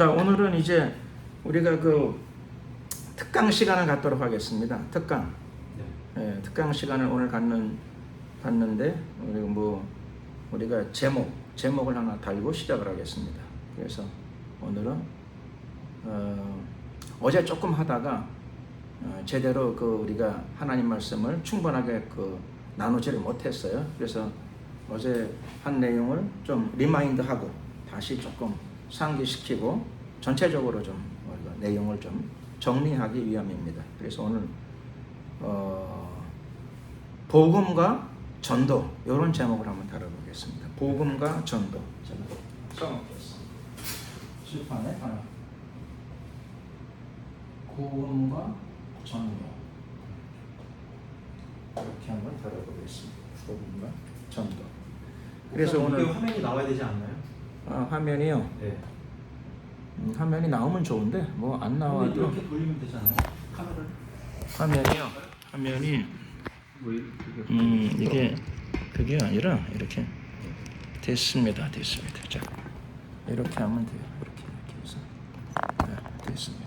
자, 오늘은 이제 우리가 그 특강 시간을 갖도록 하겠습니다. 특강. 네. 예, 특강 시간을 오늘 갖는데 우리가 제목을 하나 달고 시작을 하겠습니다. 그래서 오늘은 어제 조금 하다가 제대로 우리가 하나님 말씀을 충분하게 나누지를 못했어요. 그래서 어제 한 내용을 좀 리마인드하고 다시 조금 상기시키고 전체적으로 좀 우리가 내용을 좀 정리하기 위함입니다. 그래서 오늘 복음과 전도 이런 제목을 한번 다뤄보겠습니다. 복음과 전도. 제가 써놓겠습니다. 출판에 하나. 복음과 전도. 이렇게 한번 다뤄보겠습니다. 복음과 전도. 그래서 오늘 화면이 나와야 되지 않나요? 화면이요. 네. 화면이 나오면 좋은데 뭐 안 나와도 이렇게 돌리면 되잖아요. 카메라를. 화면이 뭐 이게 그게 아니라 이렇게 됐습니다. 자, 이렇게 하면 돼요. 이렇게 해서 됐습니다.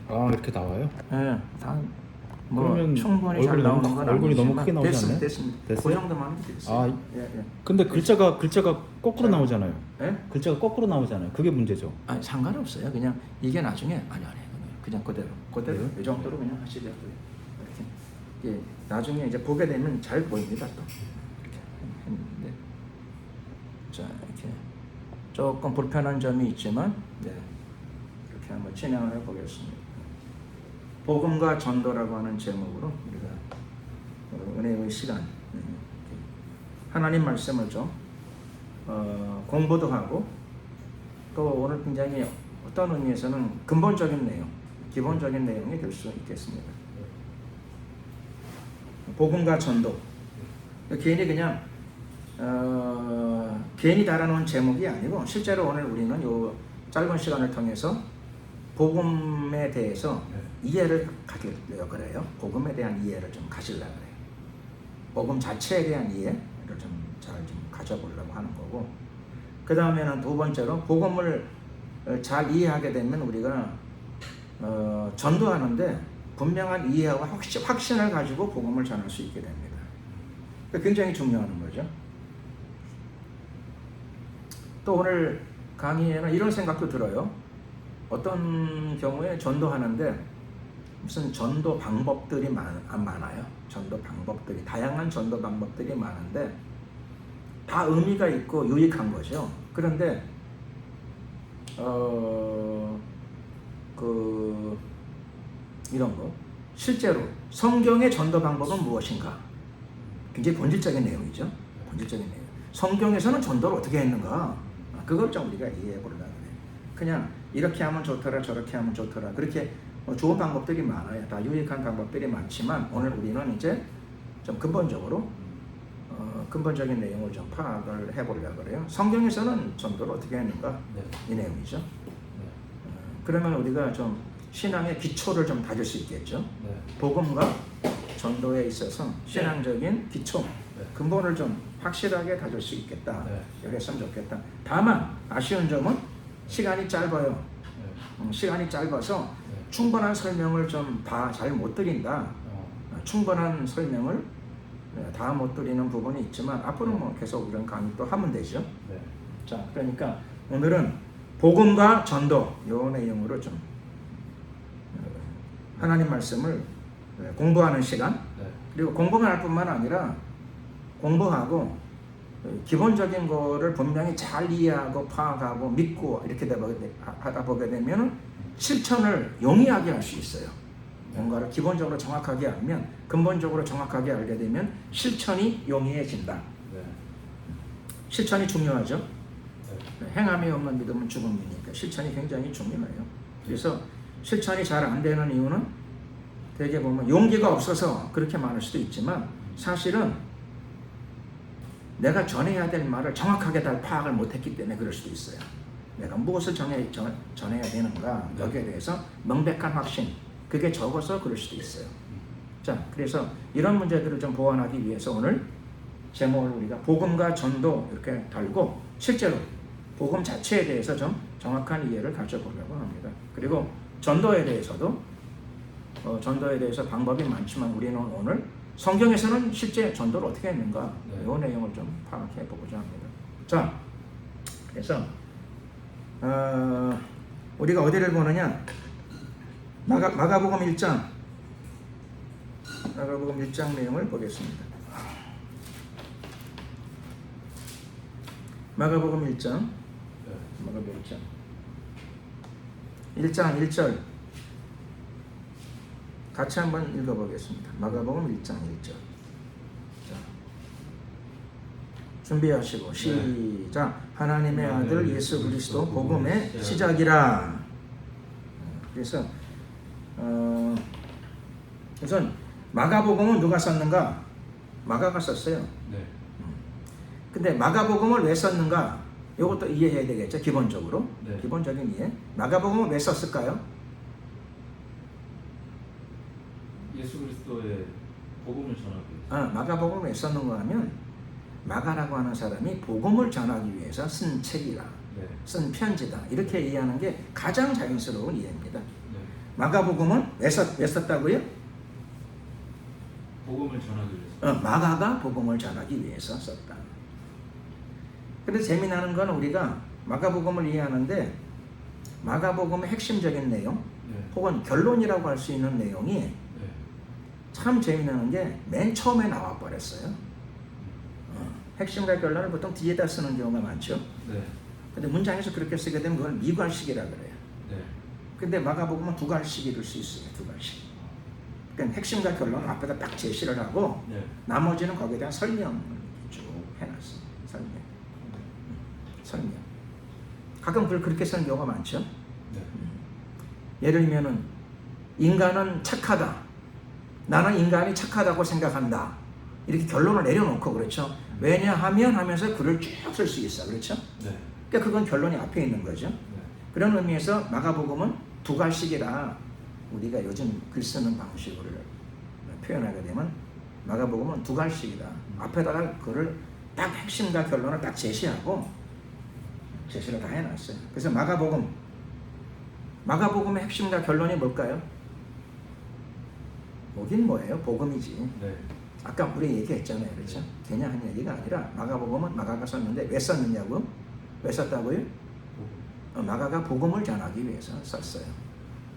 아, 이렇게 나와요? 네, 뭐 그러면 충분히 잘 나오는 건 얼굴이 너무 아니지만 크게 나오지 않나요? 됐습니다. 됐어요? 그 정도만 하면 됐어요. 아, 예. 근데 글자가 거꾸로 나오잖아요. 예? 글자가 거꾸로 나오잖아요. 그게 문제죠. 아니, 상관없어요. 그냥 이게 나중에 아니 그냥 그대로 그래요? 이 정도로 그냥 하시죠. 이렇게 나중에 이제 보게 되면 잘 보입니다. 또 이렇게 했는데 자, 이렇게 조금 불편한 점이 있지만 이렇게 한번 진행을 해보겠습니다. 복음과 전도라고 하는 제목으로 우리가 은혜의 시간 하나님 말씀을 좀 공부도 하고 또 오늘 굉장히 어떤 의미에서는 근본적인 내용, 기본적인 내용이 될 수 있겠습니다. 복음과 전도. 괜히 그냥 괜히 달아놓은 제목이 아니고 실제로 오늘 우리는 이 짧은 시간을 통해서 복음에 대해서 이해를 가지려고 그래요. 복음에 대한 이해를 좀 가지려고 그래요. 복음 자체에 대한 이해를 좀 잘 가져보려고 하는 거고, 그 다음에는 두 번째로 복음을 잘 이해하게 되면 우리가 전도하는데 분명한 이해와 확신을 가지고 복음을 전할 수 있게 됩니다. 굉장히 중요한 거죠. 또 오늘 강의에는 이런 생각도 들어요. 어떤 경우에 전도하는데 무슨 전도 방법들이 많아요. 전도 방법들이, 다양한 전도 방법들이 많은데 다 의미가 있고 유익한 거죠. 그런데 이런 거 실제로 성경의 전도 방법은 무엇인가? 굉장히 본질적인 내용이죠. 본질적인 내용. 성경에서는 전도를 어떻게 했는가? 그걸 좀 우리가 이해해 보려고 해요. 그냥 이렇게 하면 좋더라, 저렇게 하면 좋더라. 그렇게 좋은 방법들이 많아요. 다 유익한 방법들이 많지만 오늘 우리는 이제 좀 근본적인 내용을 좀 파악을 해보려고 그래요. 성경에서는 전도를 어떻게 했는가? 이 내용이죠. 그러면 우리가 좀 신앙의 기초를 좀 다질 수 있겠죠. 복음과 전도에 있어서 신앙적인 기초, 근본을 좀 확실하게 다질 수 있겠다. 이렇게 했으면 좋겠다. 다만 아쉬운 점은 시간이 짧아요. 시간이 짧아서 충분한 설명을 좀 다 잘 못 드린다. 충분한 설명을 다 못 드리는 부분이 있지만 앞으로 뭐 계속 이런 강의 또 하면 되죠. 자, 그러니까 오늘은 복음과 전도 이 내용으로 좀 하나님 말씀을 공부하는 시간, 그리고 공부만 할 뿐만 아니라 공부하고 기본적인 거를 분명히 잘 이해하고 파악하고 믿고 이렇게 하다 보게 되면 실천을 용이하게 할 수 있어요. 뭔가를 기본적으로 정확하게 알면, 근본적으로 정확하게 알게 되면 실천이 용이해진다. 실천이 중요하죠. 행함이 없는 믿음은 죽음이니까 실천이 굉장히 중요해요. 그래서 실천이 잘 안 되는 이유는 되게 보면 용기가 없어서 그렇게 말할 수도 있지만 사실은 내가 전해야 될 말을 정확하게 잘 파악을 못했기 때문에 그럴 수도 있어요. 내가 무엇을 전해야 되는가 여기에 대해서 명백한 확신, 그게 적어서 그럴 수도 있어요. 자, 그래서 이런 문제들을 좀 보완하기 위해서 오늘 제목을 우리가 복음과 전도 이렇게 달고 실제로 복음 자체에 대해서 좀 정확한 이해를 가져보려고 합니다. 그리고 전도에 대해서도 전도에 대해서 방법이 많지만 우리는 오늘 성경에서는 실제 전도를 어떻게 했는가 이 내용을 좀 파악해 보고자 합니다. 자, 그래서 우리가 어디를 보느냐? 마가복음 1장 내용을 보겠습니다. 마가복음 1장 1절 같이 한번 읽어보겠습니다. 마가복음 1장 1절. 자, 준비하시고 시작. 하나님의 아들 예수 그리스도 복음의 시작이라. 그래서 우선 마가복음은 누가 썼는가? 마가가 썼어요. 근데 마가복음을 왜 썼는가? 이것도 이해해야 되겠죠. 기본적으로. 기본적인 이해. 마가복음을 왜 썼을까요? 예수 그리스도의 복음을 전하기 위해서. 마가복음을 왜 썼는가 하면 마가라고 하는 사람이 복음을 전하기 위해서 쓴 책이라. 쓴 편지다. 이렇게 이해하는 게 가장 자연스러운 이해입니다. 마가복음은 왜 썼다고요? 복음을 전하기 위해서. 마가가 복음을 전하기 위해서 썼다. 근데 재미나는 건 우리가 마가복음을 이해하는데 마가복음의 핵심적인 내용 혹은 결론이라고 할 수 있는 내용이 참 재미나는 게 맨 처음에 나와 버렸어요. 핵심과 결론을 보통 뒤에다 쓰는 경우가 많죠. 근데 문장에서 그렇게 쓰게 되면 그걸 미괄식이라 그래요. 근데 마가복음은 두괄식일 수 있어요. 두괄식. 그러니까 핵심과 결론을 앞에다 딱 제시를 하고 나머지는 거기에 대한 설명을 쭉 해놨어요. 설명. 가끔 그걸 그렇게 쓰는 경우가 많죠. 예를 들면은 인간은 착하다. 나는 인간이 착하다고 생각한다. 이렇게 결론을 내려놓고 그렇죠. 왜냐하면 하면서 글을 쭉 쓸 수 있어. 그렇죠. 그러니까 그건 결론이 앞에 있는 거죠. 그런 의미에서 마가복음은 두괄식이라 우리가 요즘 글 쓰는 방식으로 표현하게 되면 마가복음은 두괄식이다. 앞에다가 그를 딱 핵심과 결론을 딱 제시하고 제시를 다 해놨어요. 그래서 마가복음의 핵심과 결론이 뭘까요? 뭐긴 뭐예요? 복음이지. 아까 우리 얘기했잖아요. 그렇죠? 그냥 한 얘기가 아니라 마가복음은 마가가 썼는데 왜 썼느냐고? 왜 썼다고요? 마가가 복음을 전하기 위해서 썼어요.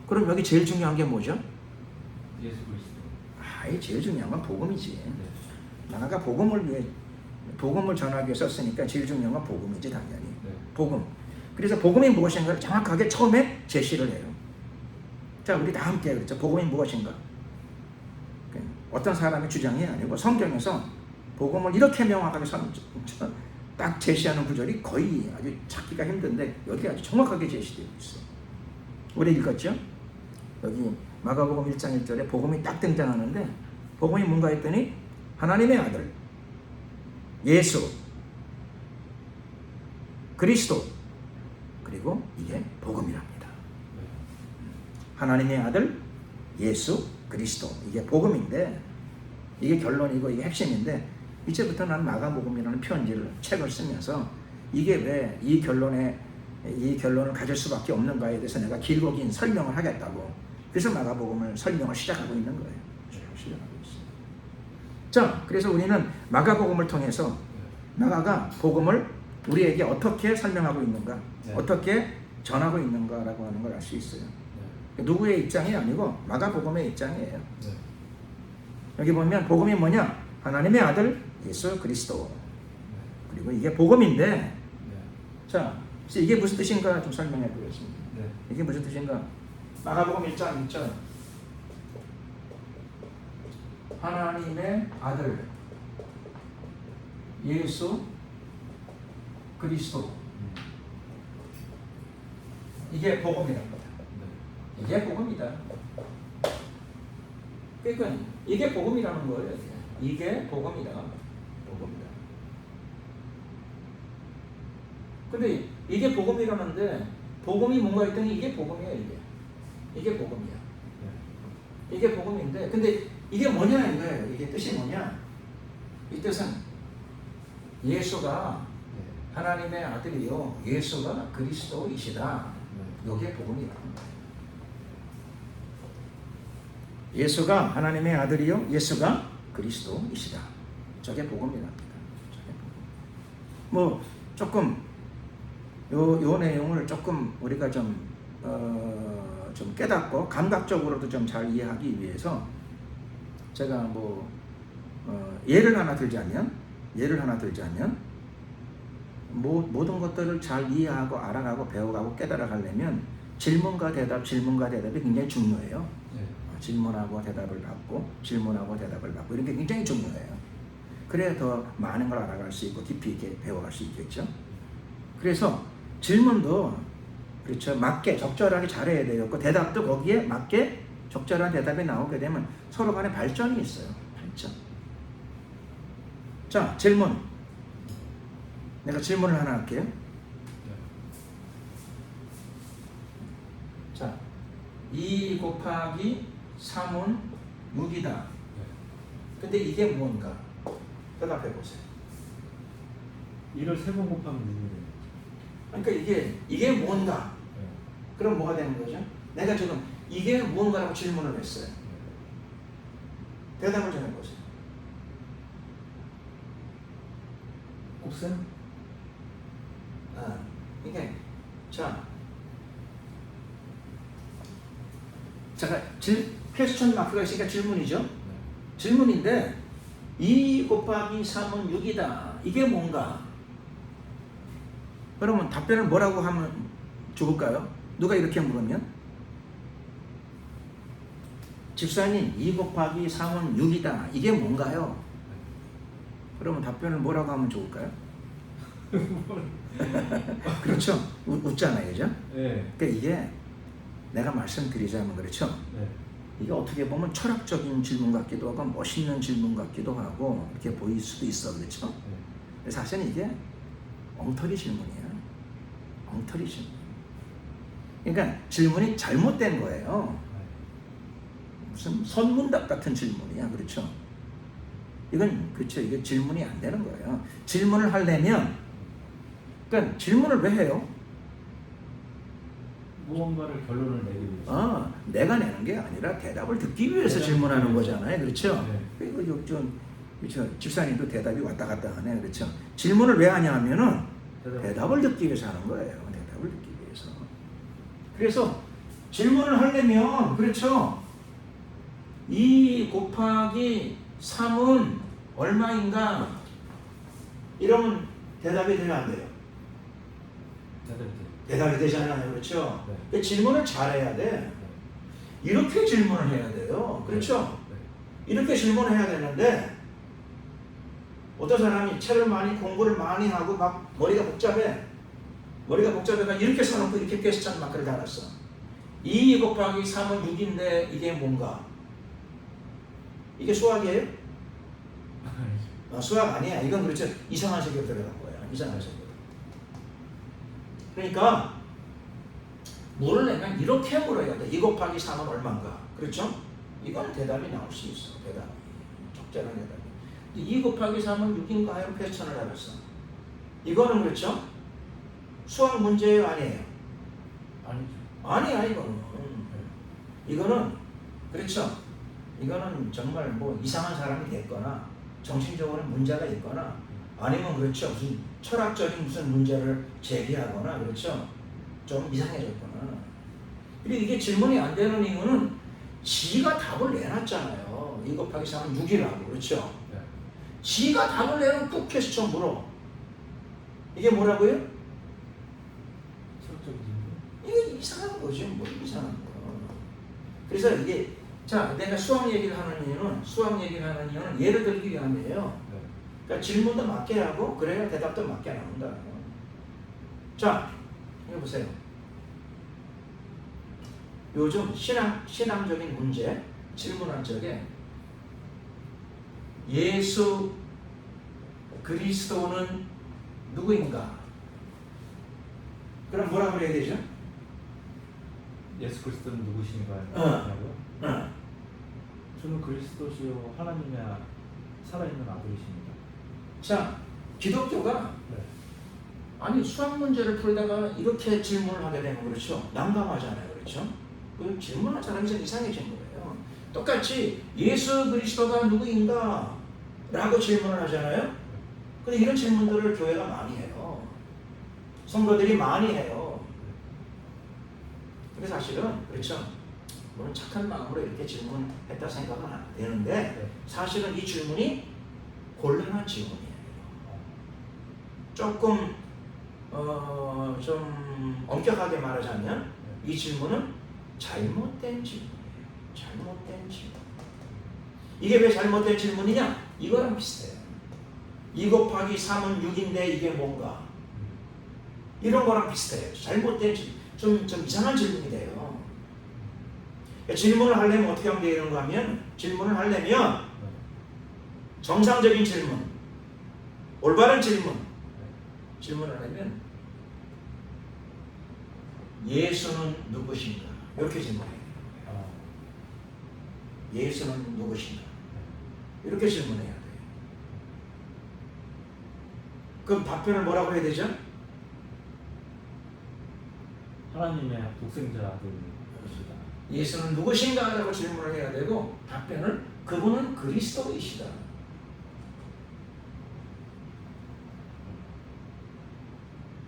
그럼 여기 제일 중요한 게 뭐죠? 예수 그리스도. 제일 중요한 건 복음이지. 마가가 복음을 전하기 위해서 썼으니까 제일 중요한 건 복음이지 당연히. 복음. 그래서 복음이 무엇인가를 정확하게 처음에 제시를 해요. 자, 우리 다 함께 그렇죠. 복음이 무엇인가? 어떤 사람의 주장이 아니고 성경에서 복음을 이렇게 명확하게 딱 제시하는 구절이 거의 아주 찾기가 힘든데 여기 아주 정확하게 제시되어 있어요. 우리 읽었죠? 여기 마가복음 1장 1절에 복음이 딱 등장하는데 복음이 뭔가 했더니 하나님의 아들 예수 그리스도 그리고 이게 복음이랍니다. 하나님의 아들 예수 그리스도 이게 복음인데 이게 결론이고 이게 핵심인데 이제부터 나는 마가복음이라는 책을 쓰면서 이게 왜 이 결론을 가질 수밖에 없는가에 대해서 내가 길고 긴 설명을 하겠다고. 그래서 마가복음을 설명을 시작하고 있는 거예요. 시작하고 있어요. 자, 그래서 우리는 마가복음을 통해서 마가가 복음을 우리에게 어떻게 설명하고 있는가, 어떻게 전하고 있는가라고 하는 걸 알 수 있어요. 누구의 입장이 아니고 마가복음의 입장이에요. 여기 보면 복음이 뭐냐? 하나님의 아들 예수 그리스도. 그리고 이게 복음인데 자, 이게 무슨 뜻인가 좀 설명해 보겠습니다. 이게 무슨 뜻인가? 마가복음 1장 1절 하나님의 아들 예수 그리스도 이게 복음이랍니다. 이게 복음이다. 그러니까 이게 복음이라는 거예요. 이게 복음이다. 복음이다. 근데 이게 복음이라는데 복음이 뭔가 있더니 이게 복음이야. 이게 복음이야. 이게 복음인데 근데 이게 뭐냐 이거예요. 이게 뜻이 뭐냐? 이 뜻은 예수가 하나님의 아들이요 예수가 그리스도이시다. 네. 이게 복음이라는 거예요. 예수가 하나님의 아들이요 예수가 그리스도이시다. 저게 복음이랍니다. 저게 복음. 뭐 조금 요 내용을 조금 우리가 좀 깨닫고 감각적으로도 좀 잘 이해하기 위해서 제가 뭐 예를 하나 들자면 모든 것들을 잘 이해하고 알아가고 배워가고 깨달아가려면 질문과 대답이 굉장히 중요해요. 네. 질문하고 대답을 받고 이런 게 굉장히 중요해요. 그래야 더 많은 걸 알아갈 수 있고 깊이 있게 배워갈 수 있겠죠. 그래서 질문도 그렇죠 맞게 적절하게 잘해야 돼요. 그 대답도 거기에 맞게 적절한 대답이 나오게 되면 서로 간에 발전이 있어요. 발전. 자, 질문. 내가 질문을 하나 할게요. 자, 2 곱하기 3은 6이다. 근데 이게 뭔가? 대답해 보세요. 1을 3번 곱하면 6이래요. 그러니까 이게 뭔가? 네. 그럼 뭐가 되는 거죠? 내가 지금 이게 뭔가라고 질문을 했어요. 대답을 좀 해보세요. 곱셈? 이게 제가 퀘스천 마크가 있으니까 질문이죠. 네. 질문인데 2 곱하기 3은 6이다. 이게 뭔가? 그러면 답변을 뭐라고 하면 좋을까요? 누가 이렇게 물으면? 집사님 2 곱하기 3은 6이다. 이게 뭔가요? 그러면 답변을 뭐라고 하면 좋을까요? 그렇죠? 웃잖아요, 그죠? 네. 그러니까 이게 내가 말씀드리자면 그렇죠? 네. 이게 어떻게 보면 철학적인 질문 같기도 하고 멋있는 질문 같기도 하고 이렇게 보일 수도 있어, 그렇죠? 네. 사실은 이게 엉터리 질문이야. 엉터리 질문. 그러니까 질문이 잘못된 거예요. 무슨 선문답 같은 질문이야, 그렇죠? 이건 그렇죠. 이게 질문이 안 되는 거예요. 질문을 하려면, 그러니까 질문을 왜 해요? 무언가를 결론을 내기 위해서. 내가 내는 게 아니라 대답을 듣기 위해서 질문하는 거잖아요, 그렇죠? 네. 그리고 그렇죠. 집사님도 대답이 왔다 갔다 하네, 그렇죠? 질문을 왜 하냐 하면은 대답을 듣기 위해서 하는 거예요. 대답을 듣기 위해서. 그래서 질문을 하려면, 그렇죠? 2 곱하기 3은 얼마인가? 이러면 대답이 되면 안 돼요. 대답이 되잖아요. 그렇죠? 네. 근데 질문을 잘해야 돼. 이렇게 질문을 해야 돼요. 그렇죠? 네. 이렇게 질문을 해야 되는데 어떤 사람이 책을 공부를 많이 하고 막 머리가 복잡해. 이렇게 써놓고 이렇게 퀘스천 마크를 달았어. 2 곱하기 3은 6인데 이게 뭔가? 이게 수학이에요? 수학 아니야. 이건 그렇죠. 이상한 세계로 들어간 거야. 이상한 세계로. 그러니까 물으려면 이렇게 물어야 돼. 2 곱하기 3은 얼마인가? 그렇죠? 이건 대답이 나올 수 있어. 대답이. 적절한 대답이. 2 곱하기 3은 6인가 하여 퀘스천을 달았어. 이거는 그렇죠? 수학 문제예요? 아니에요? 아니죠. 아니야 이거는. 이거는 그렇죠? 이거는 정말 뭐 이상한 사람이 됐거나 정신적으로 문제가 있거나 아니면 그렇죠 무슨 철학적인 무슨 문제를 제기하거나 그렇죠 좀 이상해졌거나. 그리고 이게 질문이 안 되는 이유는 지가 답을 내놨잖아요. 2 곱하기 3은 6이라고 그렇죠. 네. 지가 답을 내놓고 퀘스천 물어. 이게 뭐라고요? 철학적인 질문. 이게 이상한 거죠. 뭐 이상한 거. 그래서 이게 내가 수학 얘기를 하는 이유는 예를 들기 위함이에요. 네. 그러니까 질문도 맞게 하고 그래야 대답도 맞게 나온다. 자, 이거 보세요. 요즘 신앙적인 문제 질문할 적에 예수 그리스도는 누구인가? 그럼 뭐라고 해야 되죠? 예수 그리스도는 누구신가요? 어. 저는 그리스도시요 하나님의 살아있는 아들이십니다. 자, 기독교가 네. 아니 수학 문제를 풀다가 이렇게 질문을 하게 되면 그렇죠. 난감하잖아요. 그렇죠. 그 질문한 사람이 좀 이상해진 거예요. 똑같이 예수 그리스도가 누구인가? 라고 질문을 하잖아요. 근데 이런 질문들을 교회가 많이 해요. 성도들이 많이 해요. 근데 사실은 그렇죠. 물론 착한 마음으로 이렇게 질문했다 생각은 안 되는데 사실은 이 질문이 곤란한 질문이에요. 조금 좀 엄격하게 말하자면 이 질문은 잘못된 질문이에요. 잘못된 질문. 이게 왜 잘못된 질문이냐? 이거랑 비슷해요. 2 곱하기 3은 6인데 이게 뭔가? 이런 거랑 비슷해요. 잘못된 좀 이상한 질문이 돼요. 질문을 하려면 어떻게 하면 되는가 하면 질문을 하려면 정상적인 질문, 올바른 질문을 하려면 예수는 누구신가? 이렇게 질문해요. 예수는 누구신가? 이렇게 질문해야 돼요. 그럼 답변을 뭐라고 해야 되죠? 하나님의 독생자 아들이시다. 예수는 누구신가? 라고 질문을 해야 되고 답변을 그분은 그리스도이시다.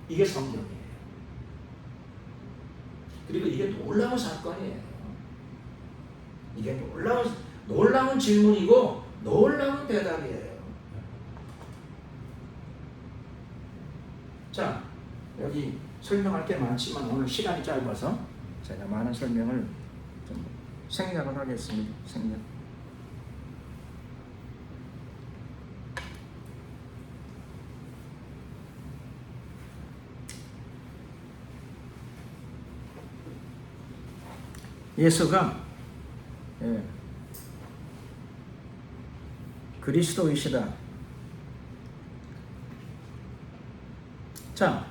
이게 성경이에요. 그리고 이게 놀라운 사건이에요. 이게 놀라운 질문이고 놀라운 대답이에요. 자, 여기 설명할 게 많지만 오늘 시간이 짧아서 제가 많은 설명을 좀 생략을 하겠습니다. 생략. 예수가 그리스도이시다. 자,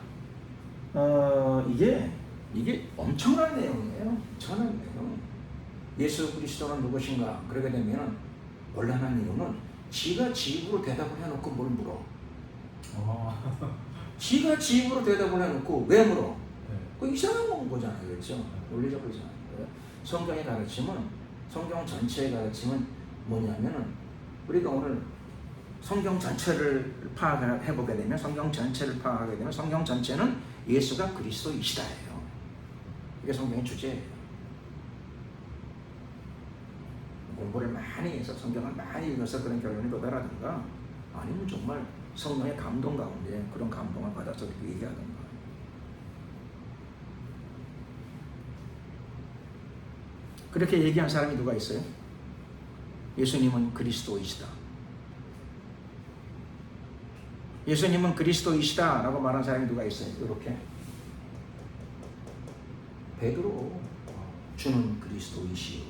이게 엄청난 내용이에요. 엄청난 내용. 예수 그리스도는 누구신가? 그러게 되면 곤란한 이유는 지가 지 입으로 대답을 해놓고 뭘 물어? 지가 지 입으로 대답을 해놓고 왜 물어? 그 이상한 거잖아요. 그렇죠? 논리적으로 이상한 거예요. 성경의 가르침은, 성경 전체의 가르침은 뭐냐면은 우리가 오늘 성경 전체를 파악해보게 되면 성경 전체를 파악하게 되면 성경 전체는 예수가 그리스도이시다예요. 이게 성경의 주제예요. 공부를 많이 해서 성경을 많이 읽어서 그런 결론에 도달하든가 아니면 정말 성령의 감동 가운데 그런 감동을 받아서 이렇게 얘기하든가. 그렇게 얘기한 사람이 누가 있어요? 예수님은 그리스도이시다. 예수님은 그리스도이시다 라고 말한 사람이 누가 있어요? 이렇게 베드로, 주는 그리스도이시오.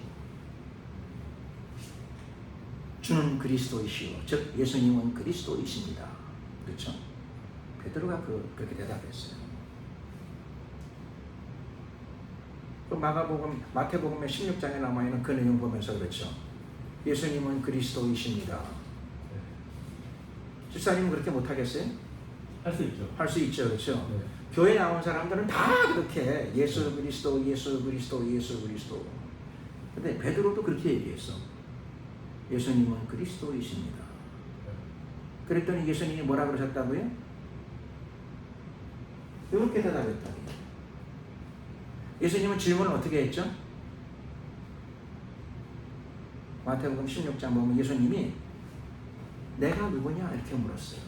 주는 그리스도이시오. 즉 예수님은 그리스도이십니다. 그렇죠? 베드로가 그렇게 대답했어요. 그 마태복음 16장에 남아있는 그 내용 보면서 그렇죠. 예수님은 그리스도이십니다. 집사님은 그렇게 못하겠어요? 할 수 있죠. 할 수 있죠. 그렇죠? 네. 교회 나온 사람들은 다 그렇게 예수 그리스도, 예수 그리스도, 예수 그리스도. 근데 베드로도 그렇게 얘기했어. 예수님은 그리스도이십니다. 그랬더니 예수님이 뭐라 그러셨다고요? 이렇게 대답했다고요. 예수님은 질문을 어떻게 했죠? 마태복음 16장 보면 예수님이 내가 누구냐 이렇게 물었어요.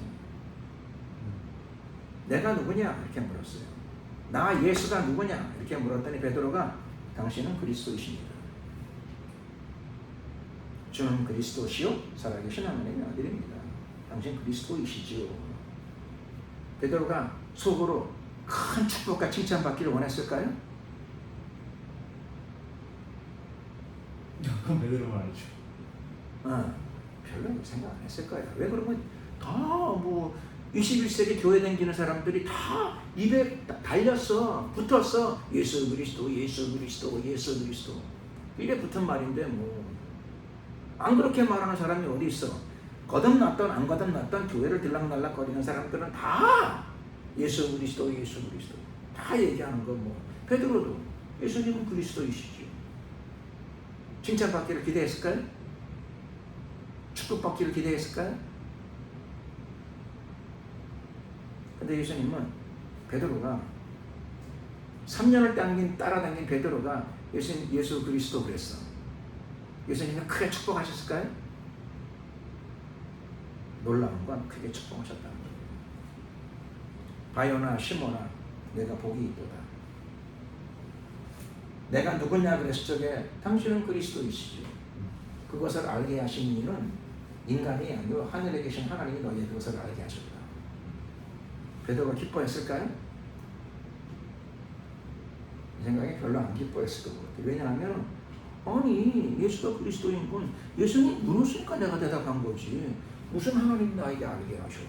내가 누구냐 이렇게 물었어요. 나 예수가 누구냐 이렇게 물었더니 베드로가 당신은 그리스도이십니다. 주는 그리스도시요 살아계신 하나님의 아들입니다. 당신 그리스도이시지요. 베드로가 속으로 큰 축복과 칭찬받기를 원했을까요? 베드로만 알죠. 별로 생각 안 했을 거예요. 왜 그러면 다 21세기 교회 다니는 사람들이 다 입에 달렸어. 붙었어. 예수 그리스도, 예수 그리스도, 예수 그리스도. 이래 붙은 말인데 안 그렇게 말하는 사람이 어디 있어. 거듭났던 안 거듭났던 교회를 들락날락 거리는 사람들은 다 예수 그리스도, 예수 그리스도 다 얘기하는 거 뭐. 베드로도 예수님은 그리스도이시죠. 칭찬받기를 기대했을까요? 축복받기를 기대했을까요? 근데 예수님은 베드로가 3년을 따라다닌 베드로가 예수 그리스도 그랬어. 예수님은 크게 축복하셨을까요? 놀라운 건 크게 축복하셨다는 거예요. 바요나 시몬아 내가 복이 있도다. 내가 누구냐 그랬을 적에 당신은 그리스도이시죠. 그것을 알게 하신 이는 인간이 아니고 하늘에 계신 하나님이 너희의 그것을 알게 하셨다. 베드로가 기뻐했을까요? 이 생각에 별로 안 기뻐했을 것 같아요. 왜냐하면 아니 예수가 그리스도인 건 예수님 물었으니까 내가 대답한 거지. 무슨 하나님이 나에게 알게 하셔.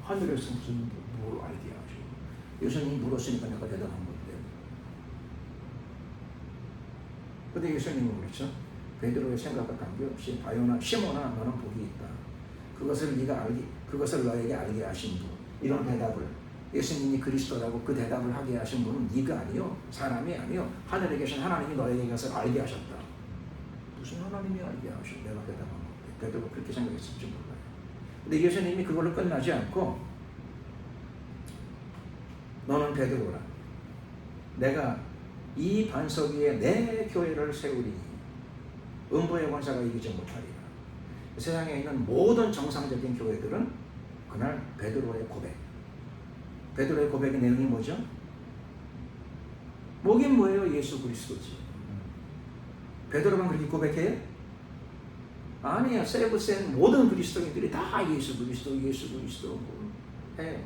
하늘에서 무슨 뭘 알게 하셔. 예수님이 물었으니까 내가 대답한 건데. 근데 예수님은 그렇죠. 베드로의 생각과 관계없이 바요나 시몬아 너는 복이 있다. 그것을 너에게 알게 하신 분. 이런 대답을 예수님이 그리스도라고 그 대답을 하게 하신 분은 네가 아니요 사람이 아니요 하늘에 계신 하나님이 너에게 그것을 알게 하셨다. 무슨 하나님이 알게 하셔? 내가 대답한 건데. 베드로가 그렇게 생각했을지 몰라요. 근데 예수님이 그걸로 끝나지 않고 너는 베드로라. 내가 이 반석 위에 내 교회를 세우리니 음부의 권세가 이기지 못하리라. 세상에 있는 모든 정상적인 교회들은 그날 베드로의 고백. 베드로의 고백의 내용이 뭐죠? 뭐긴 뭐예요? 예수 그리스도지. 베드로만 그렇게 고백해요? 아니야. 세브센 모든 그리스도인들이 다 예수 그리스도 해요.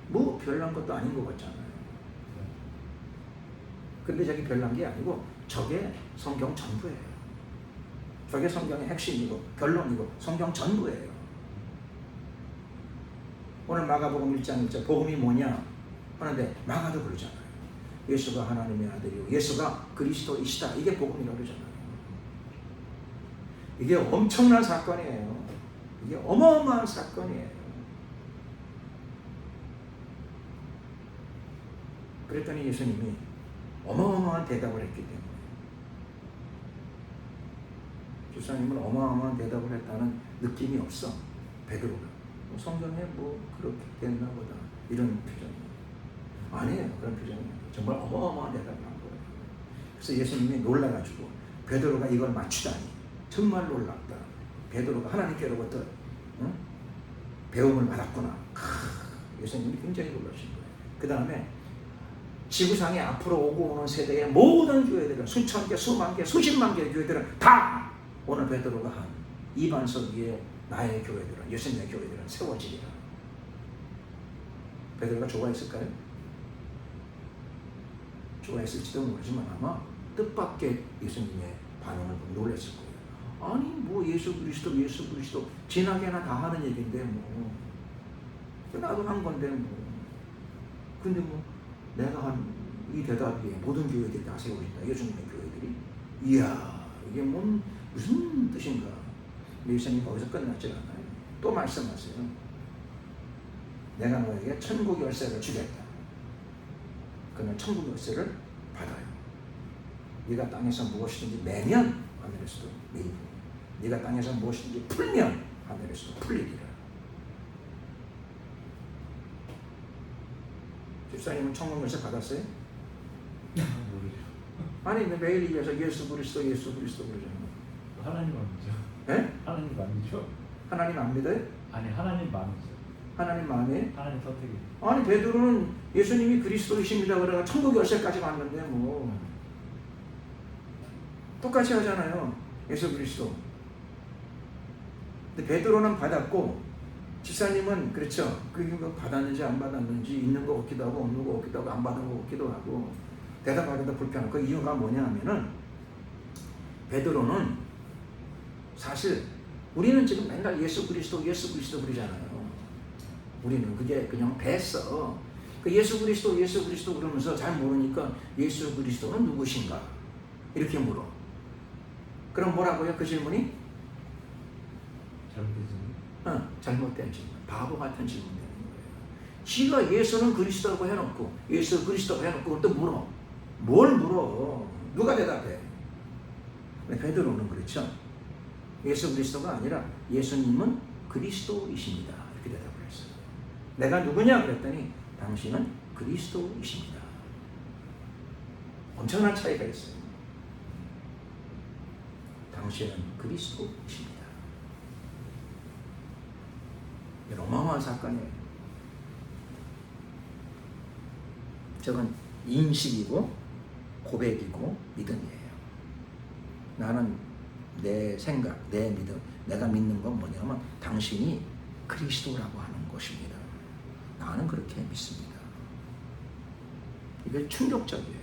뭐 별난 것도 아닌 것 같잖아요. 근데 저게 별난 게 아니고 저게 성경 전부예요. 저게 성경의 핵심이고 결론이고 성경 전부예요. 오늘 마가복음 1장 1절 복음이 뭐냐 하는데 마가도 그러잖아요. 예수가 하나님의 아들이고 예수가 그리스도이시다. 이게 복음이라고 그러잖아요. 이게 엄청난 사건이에요. 이게 어마어마한 사건이에요. 그랬더니 예수님이 어마어마한 대답을 했기 때문에 주사님은 어마어마한 대답을 했다는 느낌이 없어. 베드로가 뭐 성경에 뭐 그렇게 됐나 보다 이런 표정이 아니에요. 그런 표정이 정말 어마어마한 대답을 한 거예요. 그래서 예수님이 놀라가지고 베드로가 이걸 맞추다니 정말 놀랍다. 베드로가 하나님께로부터 배움을 받았구나. 예수님이 굉장히 놀라신 거예요. 그 다음에 지구상에 앞으로 오고 오는 세대의 모든 교회들은 수천 개, 수만 개, 수십만 개의 교회들은 다 오늘 베드로가 한 이 반석 위에 나의 교회들은 예수님의 교회들은 세워지리라. 베드로가 좋아했을까요? 좋아했을지도 모르지만 아마 뜻밖의 예수님의 반응을 보고 놀랐을 거예요. 아니 뭐 예수 그리스도 지나게나 다 하는 얘기인데 뭐 나도 한 건데 뭐 근데 뭐 내가 한 이 대답 위에 모든 교회들이 다 세워진다. 예수님의 교회들이 이야 이게 무슨 뜻인가. 예수님이 거기서 끝났지 않아요. 또 말씀하세요. 내가 너에게 천국 열쇠를 주겠다. 그는 천국 열쇠를 받아요. 네가 땅에서 무엇이든지 매면 하늘에서도 매이고 네가 땅에서 무엇이든지 풀면 하늘에서도 풀리리라. 집사님은 천국 열쇠 받았어요? 모르죠. 아니 매일 입에서 예수 그리스도 그러잖아요. 하나님 아니죠. 네? 하나님 아니죠. 하나님 안 믿어요? 아니 하나님 마음이죠. 하나님 마음에? 하나님 선택이. 아니 베드로는 예수님이 그리스도이십니다 그래가 천국 열쇠까지 갔는데 뭐 똑같이 하잖아요. 예수 그리스도. 근데 베드로는 받았고 집사님은 그렇죠. 그게 뭐 받았는지 안 받았는지 있는 것 같기도 하고 없는 것 같기도 하고 안 받은 것 같기도 하고 대답하기도 불편하고 그 이유가 뭐냐 하면은 베드로는 사실 우리는 지금 맨날 예수 그리스도 그러잖아요. 우리는 그게 그냥 뱄어. 그 예수 그리스도 그러면서 잘 모르니까 예수 그리스도는 누구신가 이렇게 물어. 그럼 뭐라고요? 그 질문이? 잘못된 질문. 잘못된 질문, 바보 같은 질문이 되는 거예요. 지가 예수는 그리스도라고 해놓고 예수 그리스도라고 해놓고 또 물어. 뭘 물어? 누가 대답해? 베드로는 그렇죠. 예수 그리스도가 아니라 예수님은 그리스도이십니다. 이렇게 대답을 했어요. 내가 누구냐 그랬더니 당신은 그리스도이십니다. 엄청난 차이가 있어요. 당신은 그리스도이십니다. 이건 어마어마한 사건이에요. 저건 인식이고 고백이고 믿음이에요. 나는 내 생각, 내 믿음, 내가 믿는 건 뭐냐면 당신이 그리스도라고 하는 것입니다. 나는 그렇게 믿습니다. 이게 충격적이에요.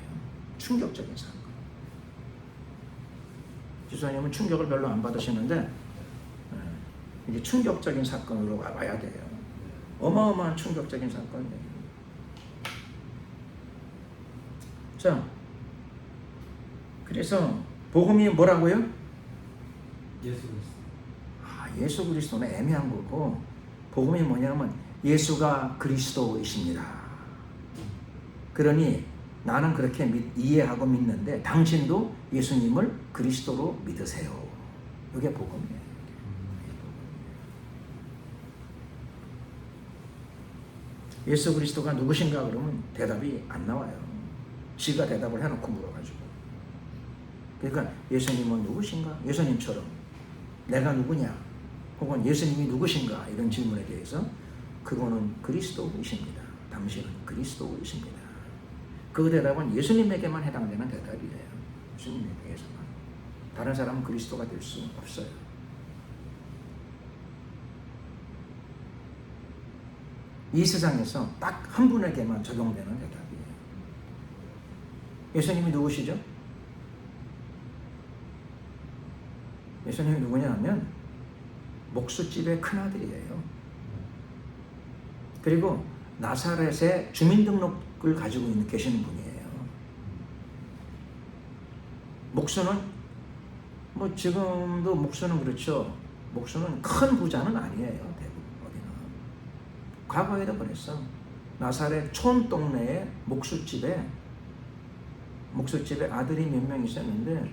충격적인 사건. 지수님은 충격을 별로 안 받으시는데 이게 충격적인 사건으로 와야 돼요. 어마어마한 충격적인 사건이에요. 자, 그래서 복음이 뭐라고요? 예수 그리스도. 예수 그리스도는 애매한 거고 복음이 뭐냐면 예수가 그리스도이십니다. 그러니 나는 그렇게 이해하고 믿는데 당신도 예수님을 그리스도로 믿으세요. 이게 복음이에요. 예수 그리스도가 누구신가 그러면 대답이 안 나와요. 지가 대답을 해놓고 물어가지고. 그러니까 예수님은 누구신가? 예수님처럼 내가 누구냐? 혹은 예수님이 누구신가? 이런 질문에 대해서 그거는 그리스도이십니다. 당신은 그리스도이십니다. 그 대답은 예수님에게만 해당되는 대답이에요. 예수님에 대해서만. 다른 사람은 그리스도가 될 수 없어요. 이 세상에서 딱 한 분에게만 적용되는 대답이에요. 예수님이 누구시죠? 예수님이 누구냐 하면 목수집의 큰아들이에요. 그리고 나사렛의 주민등록을 가지고 계시는 분이에요. 목수는 뭐 지금도 목수는 그렇죠. 목수는 큰 부자는 아니에요. 대부분 어디나. 과거에도 그랬어. 나사렛 촌동네의 목수집에 아들이 몇 명 있었는데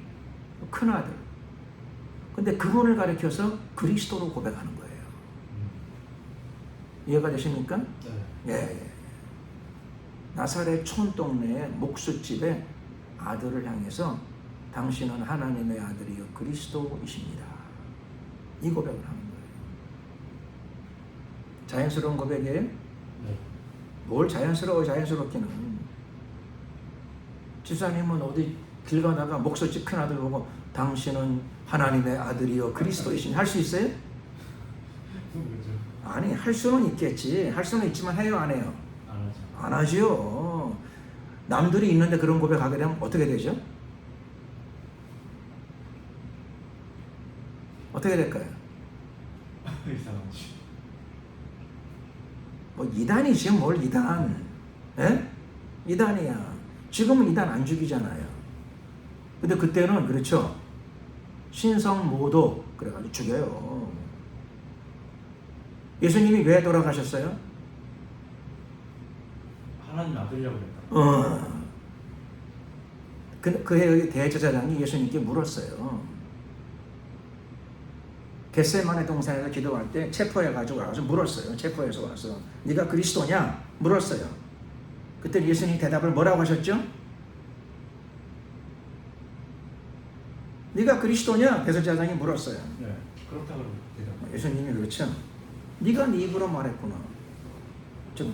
큰 아들. 근데 그분을 가리켜서 그리스도로 고백하는 거예요. 이해가 되십니까? 네. 예. 나사렛 촌동네의 목수집의 아들을 향해서 당신은 하나님의 아들이요 그리스도이십니다. 이 고백을 하는 거예요. 자연스러운 고백이에요? 네. 뭘 자연스럽기는. 지사님은 어디 길 가다가 목수집 큰아들 보고 당신은 하나님의 아들이요 그리스도이신 할 수 있어요? 아니, 할 수는 있겠지. 할 수는 있지만 해요, 안 해요? 안 하죠. 남들이 있는데 그런 고백하게 되면 어떻게 되죠? 어떻게 될까요? 이상하지. 뭐 이단이지 뭘 이단. 예? 이단이야. 지금은 이단 안 죽이잖아요. 근데 그때는 그렇죠. 신성모독 그래가지고 죽여요. 예수님이 왜 돌아가셨어요? 하나님 아들이라고 그랬다. 그 대제사장이 예수님께 물었어요. 겟세마네 동산에서 기도할 때 체포해가지고 와서 물었어요. 체포해서 와서 네가 그리스도냐? 물었어요. 그때 예수님이 대답을 뭐라고 하셨죠? 네가 그리스도냐? 대제사장이 물었어요. 네, 그렇다고 대답. 예수님이 그렇죠. 네가 네 입으로 말했구나.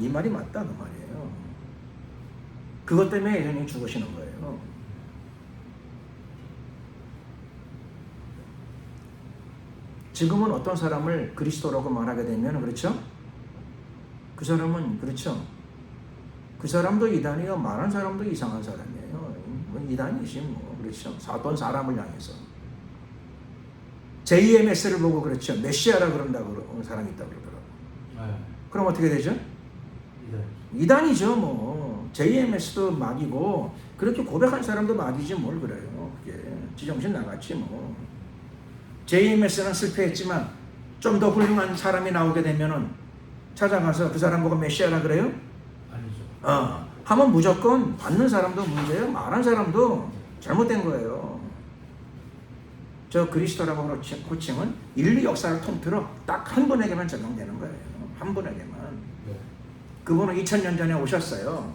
네 말이 맞다 그 말이에요. 그것 때문에 예수님이 죽으시는 거예요. 지금은 어떤 사람을 그리스도라고 말하게 되면 그렇죠? 그 사람은 그렇죠. 그 사람도 이단이요. 말하는 사람도 이상한 사람이에요. 이단이지 뭐 그렇죠. 어떤 사람을 향해서 JMS를 보고 그렇죠. 메시아라 그런다고 그러는 사람이 있다고 그러더라고요. 네. 그럼 어떻게 되죠? 이단이죠. 뭐 JMS도 막이고 그렇게 고백한 사람도 막이지 뭘 그래요. 그게 지정신 나갔지 뭐. JMS는 실패했지만 좀 더 훌륭한 사람이 나오게 되면은 찾아가서 그 사람 보고 메시아라 그래요? 아니죠. 하면 무조건 받는 사람도 문제예요. 말한 사람도 잘못된 거예요. 저 그리스도라고 하는 호칭은 인류 역사를 통틀어 딱 한 분에게만 적용되는 거예요. 한 분에게만. 네. 그분은 2000년 전에 오셨어요.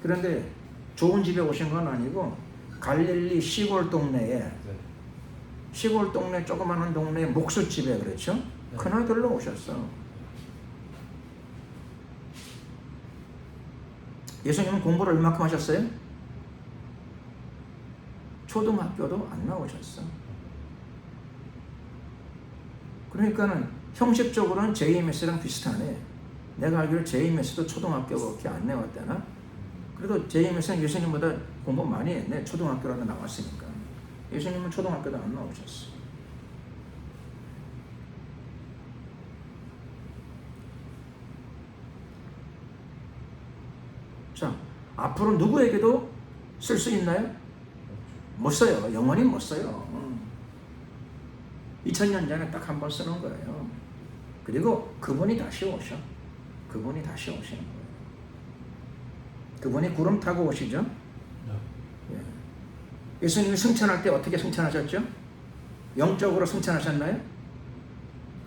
그런데 좋은 집에 오신 건 아니고 갈릴리 시골 동네에 네. 시골 동네 조그마한 동네 목수집에 그렇죠? 네. 큰아들로 오셨어. 예수님은 공부를 얼마큼 하셨어요? 초등학교도 안 나오셨어. 그러니까는 형식적으로는 JMS랑 비슷하네. 내가 알기로 JMS도 초등학교밖에 안 나왔다나? 그래도 JMS는 예수님보다 공부 많이 했네. 초등학교라도 나왔으니까. 예수님은 초등학교도 안 나오셨어. 자, 앞으로 누구에게도 쓸 수 있나요? 못 써요. 영원히 못 써요. 2000년 전에 딱 한 번 쓰는 거예요. 그리고 그분이 다시 오셔. 그분이 다시 오시는 거예요. 그분이 구름 타고 오시죠? 네. 예. 예수님이 승천할 때 어떻게 승천하셨죠? 영적으로 승천하셨나요?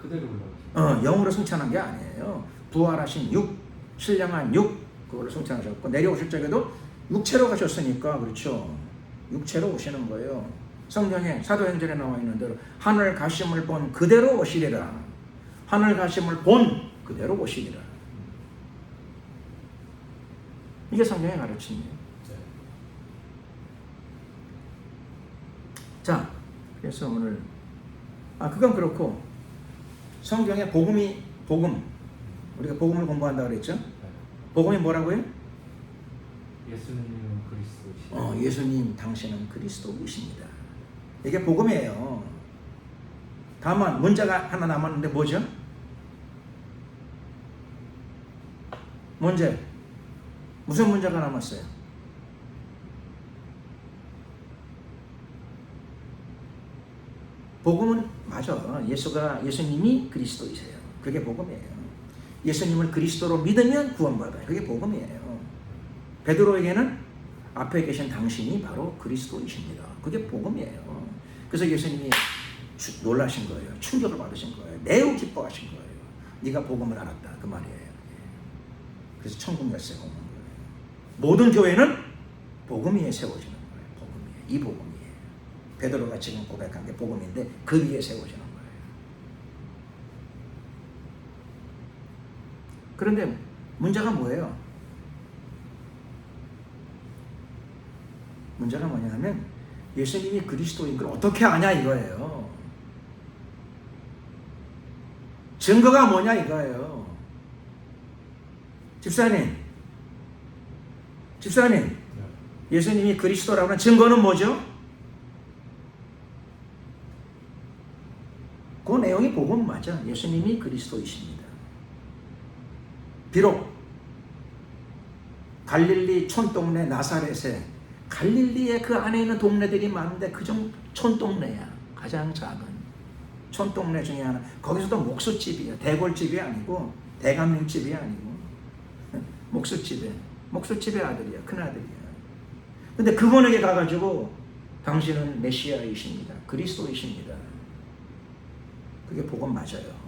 그대로 올라가죠. 영으로 승천한 게 아니에요. 부활하신 육, 신령한 육, 그걸로 승천하셨고, 내려오실 적에도 육체로 가셨으니까, 그렇죠. 육체로 오시는 거예요. 성경에 사도행전에 나와 있는 대로 하늘 가심을 본 그대로 오시리라. 하늘 가심을 본 그대로 오시리라. 이게 성경의 가르침이에요. 네. 자, 그래서 오늘 그건 그렇고 성경에 복음 우리가 복음을 공부한다 그랬죠? 네. 복음이 뭐라고요? 예수님은 그리스도시다. 예수님 당신은 그리스도이십니다. 이게 복음이에요. 다만 문제가 하나 남았는데 뭐죠? 문제. 무슨 문제가 남았어요? 복음은 맞아. 예수님이 그리스도이세요. 그게 복음이에요. 예수님을 그리스도로 믿으면 구원받아요. 그게 복음이에요. 베드로에게는 앞에 계신 당신이 바로 그리스도이십니다. 그게 복음이에요. 그래서 예수님이 놀라신 거예요. 충격을 받으신 거예요. 매우 기뻐하신 거예요. 네가 복음을 알았다. 그 말이에요. 그래서 천국 열쇠가 오는 거예요. 모든 교회는 복음 위에 세워지는 거예요. 복음 위에. 이 복음 위에. 베드로가 지금 고백한 게 복음인데 그 위에 세워지는 거예요. 그런데 문제가 뭐예요? 문제가 뭐냐면 예수님이 그리스도인 걸 어떻게 아냐 이거예요. 증거가 뭐냐 이거예요. 집사님, 네. 예수님이 그리스도라고 하는 증거는 뭐죠? 그 내용이 복음 맞아. 예수님이 그리스도이십니다. 비록 갈릴리 촌동네 나사렛에 갈릴리에 그 안에 있는 동네들이 많은데 그중 촌동네야. 가장 작은 촌동네 중에 하나. 거기서도 목수집이야. 대골집이 아니고 대감님집이 아니고 목수집의 아들이야. 큰아들이야. 근데 그분에게 가가지고 당신은 메시아이십니다. 그리스도이십니다. 그게 복음 맞아요.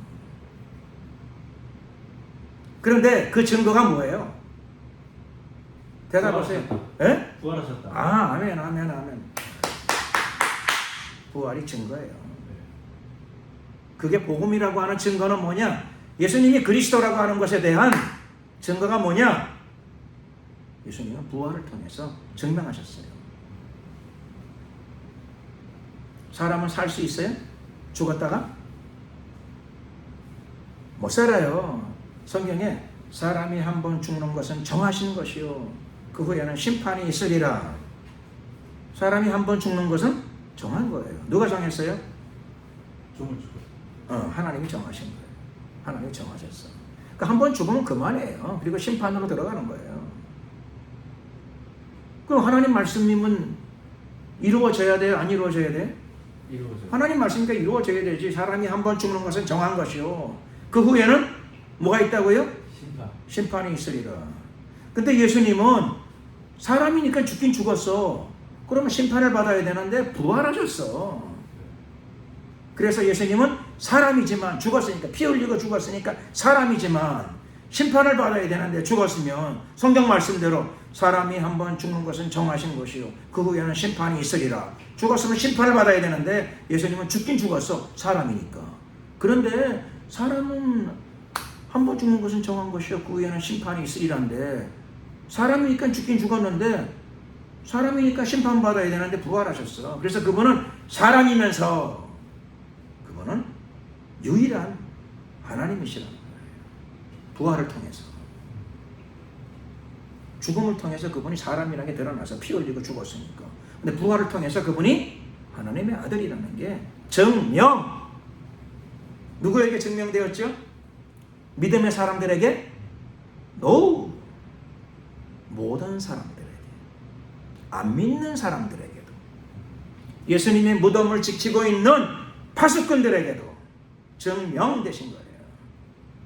그런데 그 증거가 뭐예요? 대답하세요. 예? 부활하셨다. 아멘. 부활이 증거예요. 그게 복음이라고 하는 증거는 뭐냐? 예수님이 그리스도라고 하는 것에 대한 증거가 뭐냐? 예수님은 부활을 통해서 증명하셨어요. 사람은 살 수 있어요? 죽었다가? 못 살아요. 성경에 사람이 한 번 죽는 것은 정하신 것이요 그 후에는 심판이 있으리라. 사람이 한 번 죽는 것은 정한 거예요. 누가 정했어요? 종을 주고. 하나님이 정하신 거예요. 하나님이 정하셨어. 그러니까 한 번 죽으면 그만이에요. 그리고 심판으로 들어가는 거예요. 그럼 하나님 말씀이면 이루어져야 돼요? 안 이루어져야 돼요? 이루어져요. 하나님 말씀이니까 이루어져야 되지. 사람이 한 번 죽는 것은 정한 것이요 그 후에는 뭐가 있다고요? 심판이 있으리라. 근데 예수님은 사람이니까 죽긴 죽었어. 그러면 심판을 받아야 되는데 부활하셨어. 그래서 예수님은 사람이지만 죽었으니까, 피 흘리고 죽었으니까 사람이지만 심판을 받아야 되는데 죽었으면 성경 말씀대로 사람이 한번 죽는 것은 정하신 것이요 그 후에는 심판이 있으리라. 죽었으면 심판을 받아야 되는데 예수님은 죽긴 죽었어. 사람이니까. 그런데 사람은 한번 죽는 것은 정한 것이요 그 후에는 심판이 있으리란데, 사람이니까 죽긴 죽었는데 사람이니까 심판받아야 되는데 부활하셨어. 그래서 그분은 사람이면서 그분은 유일한 하나님이시라는 거예요. 부활을 통해서, 죽음을 통해서 그분이 사람이라는 게 드러나서 피 흘리고 죽었으니까. 근데 부활을 통해서 그분이 하나님의 아들이라는 게 증명. 누구에게 증명되었죠? 믿음의 사람들에게? No. 모든 사람들에게. 안 믿는 사람들에게도, 예수님의 무덤을 지키고 있는 파수꾼들에게도 증명되신 거예요.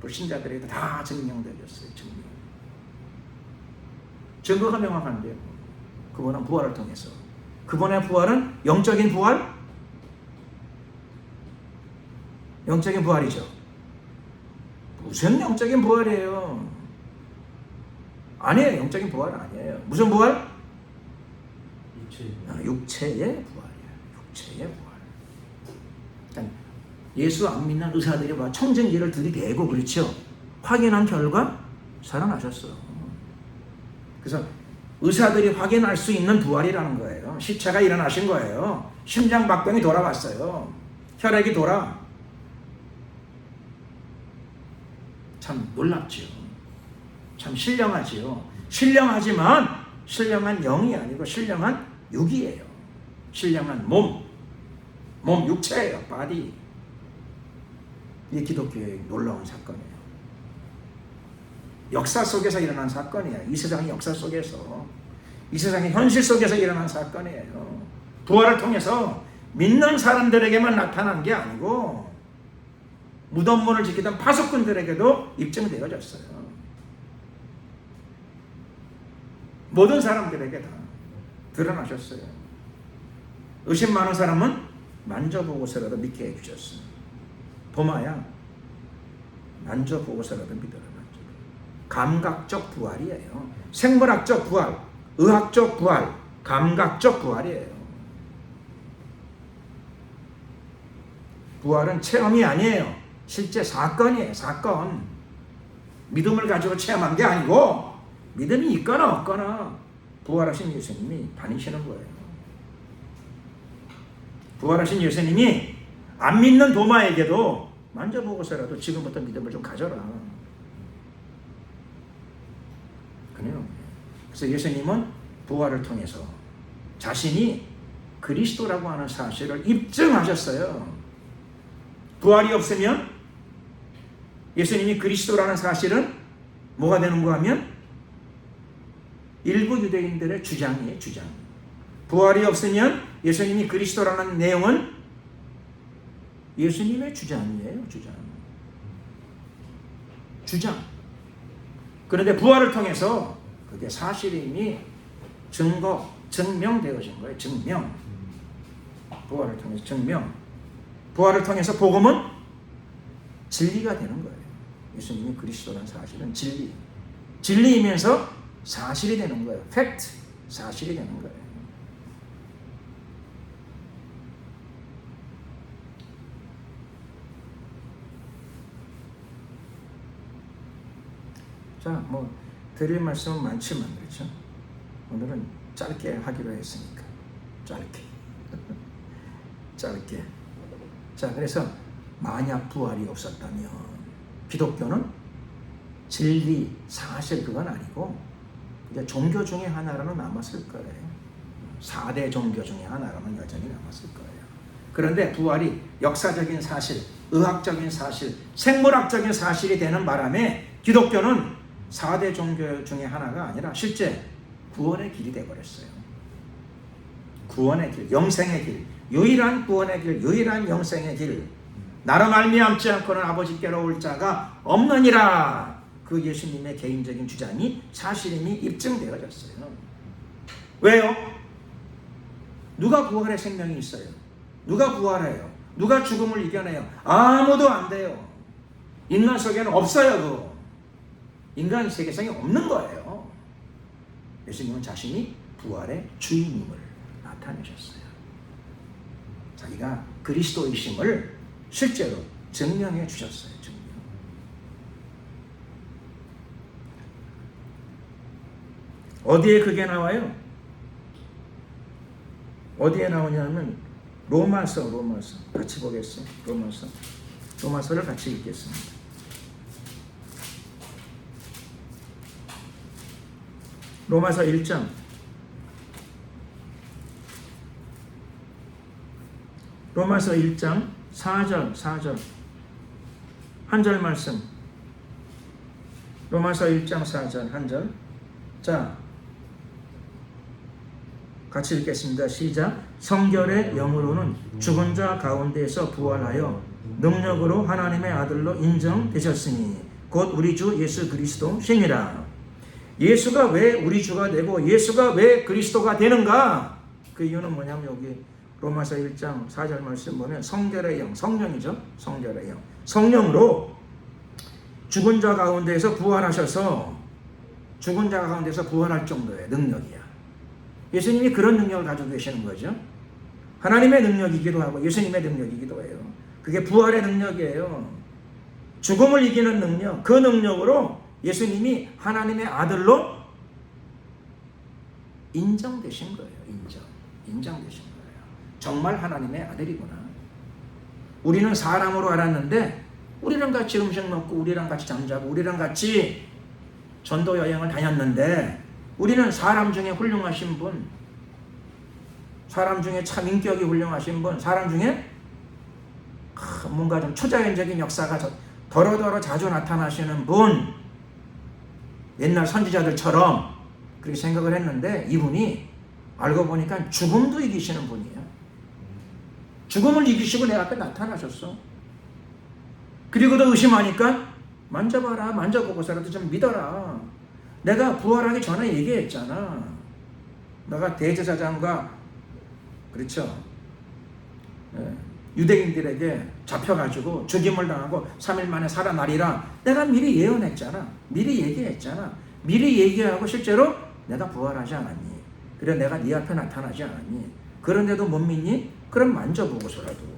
불신자들에게도 다 증명되셨어요. 증거가 명확한데요. 그분은 부활을 통해서. 그분의 부활은 영적인 부활? 영적인 부활이죠. 무슨 영적인 부활이에요? 아니에요. 영적인 부활 아니에요. 무슨 부활? 육체의 부활이에요. 육체의 부활. 그러니까 예수 안 믿는 의사들이 막 청정기를 들이대고 그렇죠. 확인한 결과 살아나셨어요. 그래서 의사들이 확인할 수 있는 부활이라는 거예요. 시체가 일어나신 거예요. 심장박동이 돌아왔어요. 혈액이 돌아. 참 놀랍지요. 참 신령하지요. 신령하지만 신령한 영이 아니고 신령한 육이에요. 신령한 몸 육체예요. 바디. 이게 기독교의 놀라운 사건이에요. 역사 속에서 일어난 사건이에요. 이 세상의 역사 속에서, 이 세상의 현실 속에서 일어난 사건이에요. 부활을 통해서 믿는 사람들에게만 나타난 게 아니고 무덤문을 지키던 파수꾼들에게도 입증되어졌어요. 모든 사람들에게 다 드러나셨어요. 의심 많은 사람은 만져보고서라도 믿게 해주셨어요. 도마야, 만져보고서라도 믿어라. 감각적 부활이에요. 생물학적 부활, 의학적 부활, 감각적 부활이에요. 부활은 체험이 아니에요. 실제 사건이에요. 사건. 믿음을 가지고 체험한 게 아니고 믿음이 있거나 없거나 부활하신 예수님이 다니시는 거예요. 부활하신 예수님이 안 믿는 도마에게도 만져보고서라도 지금부터 믿음을 좀 가져라. 그래요. 그래서 예수님은 부활을 통해서 자신이 그리스도라고 하는 사실을 입증하셨어요. 부활이 없으면 예수님이 그리스도라는 사실은 뭐가 되는가 하면 일부 유대인들의 주장이에요. 주장. 부활이 없으면 예수님이 그리스도라는 내용은 예수님의 주장이에요. 주장. 그런데 부활을 통해서 그게 사실이 이미 증명되어진 거예요. 증명. 부활을 통해서 증명. 부활을 통해서 복음은 진리가 되는 거예요. 예수님이 그리스도라는 사실은 진리. 진리이면서 사실이 되는 거예요. 팩트. 사실이 되는 거예요. 자, 뭐 드릴 말씀은 많지만 그렇죠. 오늘은 짧게 하기로 했으니까 짧게. 자, 그래서 만약 부활이 없었다면 기독교는 진리, 사실 그건 아니고 이제 종교 중에 하나로는 남았을 거예요. 4대 종교 중에 하나로는 여전히 남았을 거예요. 그런데 부활이 역사적인 사실, 의학적인 사실, 생물학적인 사실이 되는 바람에 기독교는 4대 종교 중에 하나가 아니라 실제 구원의 길이 되어버렸어요. 구원의 길, 영생의 길, 유일한 구원의 길, 유일한 영생의 길. 나로 말미암지 않고는 아버지께로 올 자가 없느니라. 그 예수님의 개인적인 주장이 사실임이 입증되어졌어요. 왜요? 누가 부활의 생명이 있어요? 누가 부활해요? 누가 죽음을 이겨내요? 아무도 안 돼요. 인간 속에는 없어요. 그거. 인간 세계성이 없는 거예요. 예수님은 자신이 부활의 주인임을 나타내셨어요. 자기가 그리스도이심을 실제로 증명해 주셨어요. 증명. 어디에 그게 나와요? 어디에 나오냐면 로마서 같이 보겠어요. 로마서를 같이 읽겠습니다. 로마서 1장 로마서 1장 4절 한 절 말씀. 로마서 1장 4절 한 절. 자, 같이 읽겠습니다. 시작. 성결의 영으로는 죽은 자 가운데에서 부활하여 능력으로 하나님의 아들로 인정되셨으니 곧 우리 주 예수 그리스도 신이라. 예수가 왜 우리 주가 되고 예수가 왜 그리스도가 되는가? 그 이유는 뭐냐면 여기 로마서 1장 4절 말씀 보면 성결의 영, 성령이죠. 성결의 영. 성령으로 죽은 자 가운데에서 부활하셔서 죽은 자 가운데서 부활할 정도의 능력이야. 예수님이 그런 능력을 가지고 계시는 거죠. 하나님의 능력이기도 하고 예수님의 능력이기도 해요. 그게 부활의 능력이에요. 죽음을 이기는 능력, 그 능력으로 예수님이 하나님의 아들로 인정되신 거예요. 인정되신 거예요. 정말 하나님의 아들이구나. 우리는 사람으로 알았는데 우리랑 같이 음식 먹고 우리랑 같이 잠자고 우리랑 같이 전도 여행을 다녔는데 우리는 사람 중에 훌륭하신 분, 사람 중에 참 인격이 훌륭하신 분, 사람 중에 뭔가 좀 초자연적인 역사가 더러더러 자주 나타나시는 분, 옛날 선지자들처럼 그렇게 생각을 했는데 이분이 알고 보니까 죽음도 이기시는 분이에요. 죽음을 이기시고 내 앞에 나타나셨어. 그리고도 의심하니까 만져봐라, 만져보고서라도 좀 믿어라. 내가 부활하기 전에 얘기했잖아. 내가 대제사장과 그렇죠. 유대인들에게 잡혀가지고 죽임을 당하고 3일 만에 살아나리라. 내가 미리 예언했잖아. 미리 얘기했잖아. 미리 얘기하고 실제로 내가 부활하지 않았니? 그래 내가 네 앞에 나타나지 않았니? 그런데도 못 믿니? 그럼 만져보고서라도.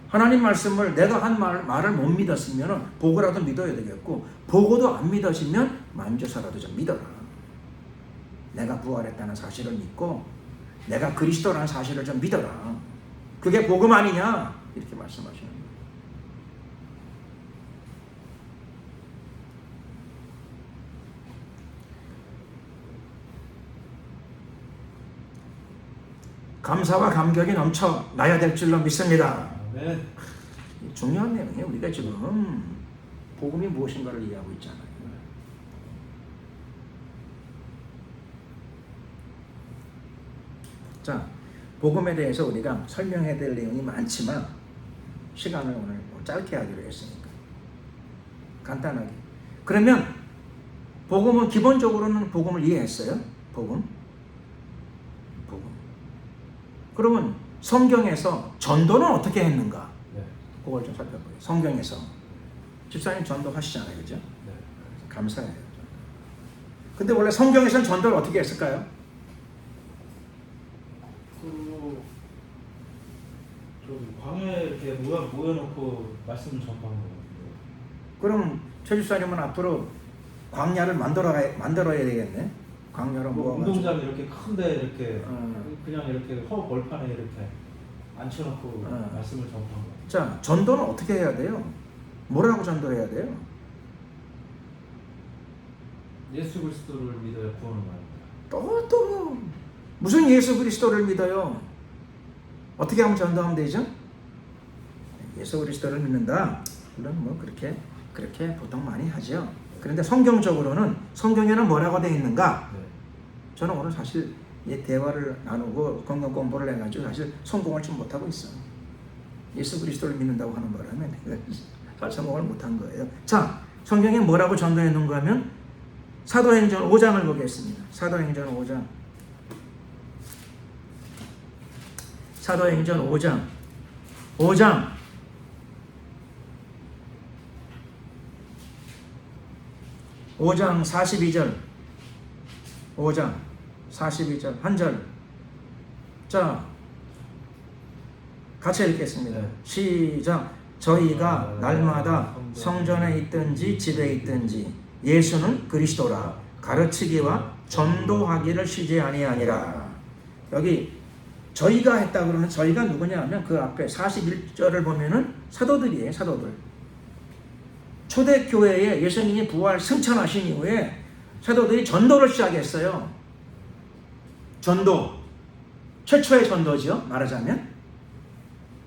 하나님 말씀을 내가 한 말을 못 믿었으면 보고라도 믿어야 되겠고 보고도 안 믿어지면 만져서라도 좀 믿어라. 내가 부활했다는 사실을 믿고 내가 그리스도라는 사실을 좀 믿어라. 그게 복음 아니냐? 이렇게 말씀하시는 거예요. 감사와 감격이 넘쳐나야 될 줄로 믿습니다. 네. 중요한 내용이에요. 우리가 지금 복음이 무엇인가를 이해하고 있잖아요. 자, 복음에 대해서 우리가 설명해야 될 내용이 많지만 시간을 오늘 짧게 하기로 했으니까 간단하게. 그러면 복음은 기본적으로는 복음을 이해했어요? 복음. 그러면 성경에서 전도는 어떻게 했는가? 네. 그걸 좀 살펴보세요. 성경에서 집사님 전도하시잖아요, 그죠? 네. 감사해요. 근데 원래 성경에서는 전도를 어떻게 했을까요? 좀 광야에 이렇게 모여놓고 말씀을 전파하는 거 같아요. 그럼 최 집사님은 앞으로 광야를 만들어야 되겠네. 광야로 뭐 모아가지고. 운동장 이렇게 큰데 이렇게 그냥 이렇게 허 벌판에 이렇게 앉혀놓고 말씀을 전파하는 거. 자, 전도는 어떻게 해야 돼요? 뭐라고 전도해야 돼요? 예수 그리스도를 믿어야 구원을 받는다. 또 무슨 예수 그리스도를 믿어요? 어떻게 하면 전도하면 되죠? 예수 그리스도를 믿는다. 물론 뭐 그렇게 보통 많이 하죠. 그런데 성경에는 뭐라고 되어 있는가? 네. 저는 오늘 사실 이 대화를 나누고 건강 공부를 해가지고 사실 성공을 좀 못하고 있어요. 예수 그리스도를 믿는다고 하는 바람에 내가 설성공을 못한 거예요. 자, 성경에 뭐라고 전도해 놓은가 하면 사도행전 5장을 보겠습니다. 사도행전 5장. 사도행전 5장. 5장 42절. 5장 42절 한 절. 자, 같이 읽겠습니다. 시작. 저희가 날마다 성전에 있든지 집에 있든지 예수는 그리스도라 가르치기와 전도하기를 쉬지 아니하니라. 여기 저희가 했다 그러면 저희가 누구냐 하면 그 앞에 41절을 보면은 사도들이에요. 사도들. 초대교회에 예수님이 부활 승천하신 이후에 사도들이 전도를 시작했어요. 전도. 최초의 전도죠. 말하자면.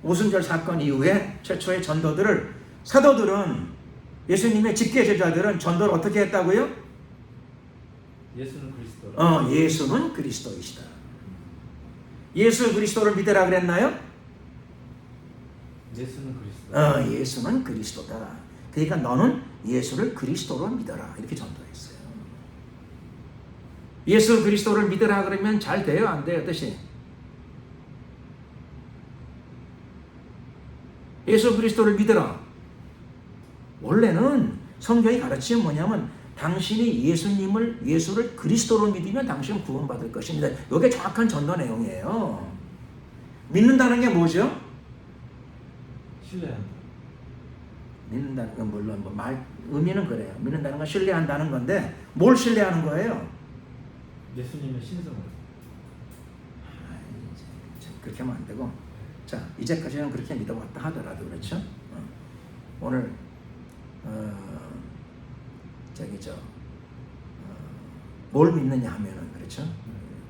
오순절 사건 이후에 최초의 전도들을 사도들은 예수님의 직계 제자들은 전도를 어떻게 했다고요? 예수는 그리스도. 예수는 그리스도이시다. 예수 그리스도를 믿으라 그랬나요? 예수는 그리스도. 예수는 그리스도다. 그러니까 너는 예수를 그리스도로 믿어라. 이렇게 전도했어요. 예수 그리스도를 믿으라 그러면 잘 돼요? 안 돼요? 뜻이? 예수 그리스도를 믿으라. 원래는 성경이 가르치는 뭐냐면 당신이 예수를 그리스도로 믿으면 당신은 구원받을 것입니다. 이게 정확한 전도 내용이에요. 믿는다는 게 뭐죠? 신뢰한다. 믿는다는 건 물론 의미는 그래요. 믿는다는 건 신뢰한다는 건데 뭘 신뢰하는 거예요? 예수님의 신성을. 그렇게 하면 안 되고, 자, 이제까지는 그렇게 믿어왔다 하더라도 그렇죠. 오늘 뭘 믿느냐 하면은 그렇죠.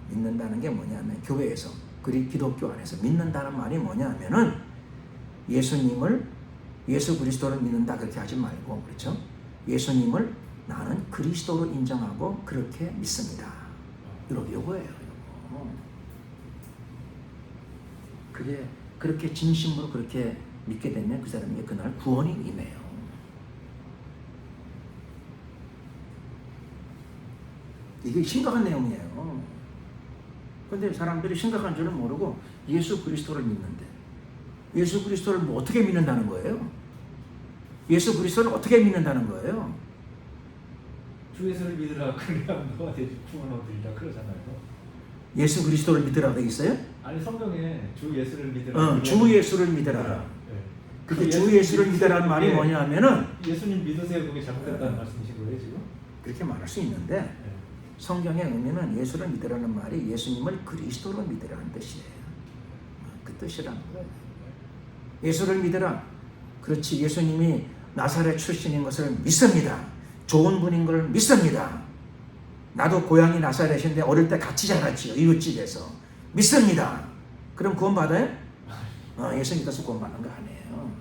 믿는다는 게 뭐냐면 교회에서 기독교 안에서 믿는다는 말이 뭐냐 하면은 예수 그리스도를 믿는다 그렇게 하지 말고 그렇죠. 예수님을 나는 그리스도로 인정하고 그렇게 믿습니다. 요거예요. 그게 그렇게 진심으로 그렇게 믿게 되면 그 사람에게 그날 구원이 임해요. 이게 심각한 내용이에요. 그런데 사람들이 심각한 줄은 모르고 예수 그리스도를 믿는데 예수 그리스도를 뭐 어떻게 믿는다는 거예요? 예수 그리스도를 어떻게 믿는다는 거예요? 주 예수를 믿으라 그러면 너가 대신 구원 얻으리라 그러잖아요. 예수 그리스도를 믿으라 되어 있어요? 아니 성경에 주 예수를 믿으라. 주 예수를 믿으라. 네. 그게 주 예수를 믿으라는 말이 뭐냐면은 예수님 믿으세요 그게 잘못됐다는 말씀이신 거예요 지금? 그렇게 말할 수 있는데 성경의 의미는 예수를 믿으라는 말이 예수님을 그리스도로 믿으라는 뜻이에요. 그 뜻이라는 거예요. 예수를 믿으라. 그렇지, 예수님이 나사렛 출신인 것을 믿습니다. 좋은 분인 걸 믿습니다. 나도 고향이 나사렛인데 어릴 때 같이 자랐지요. 이웃집에서. 믿습니다. 그럼 구원 받아요? 예수 믿어서 구원 받는 거 아니에요.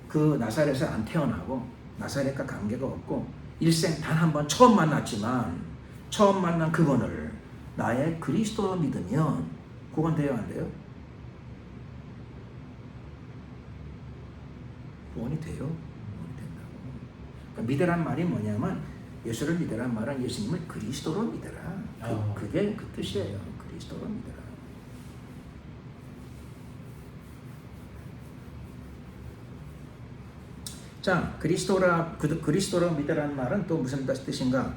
그 나사렛에 안 태어나고 나사렛과 관계가 없고 일생 단 한 번 처음 만났지만 처음 만난 그분을 나의 그리스도로 믿으면 구원 돼요, 안 돼요? 구원이 돼요. 구원이 된다고. 그러니까 믿으란 말이 뭐냐면 예수를 믿으란 말은 예수님을 그리스도로 믿으라. 그게 그 뜻이에요. 그리스도로 믿으라. 자, 그리스도로 믿으라는 말은 또 무슨 뜻인가?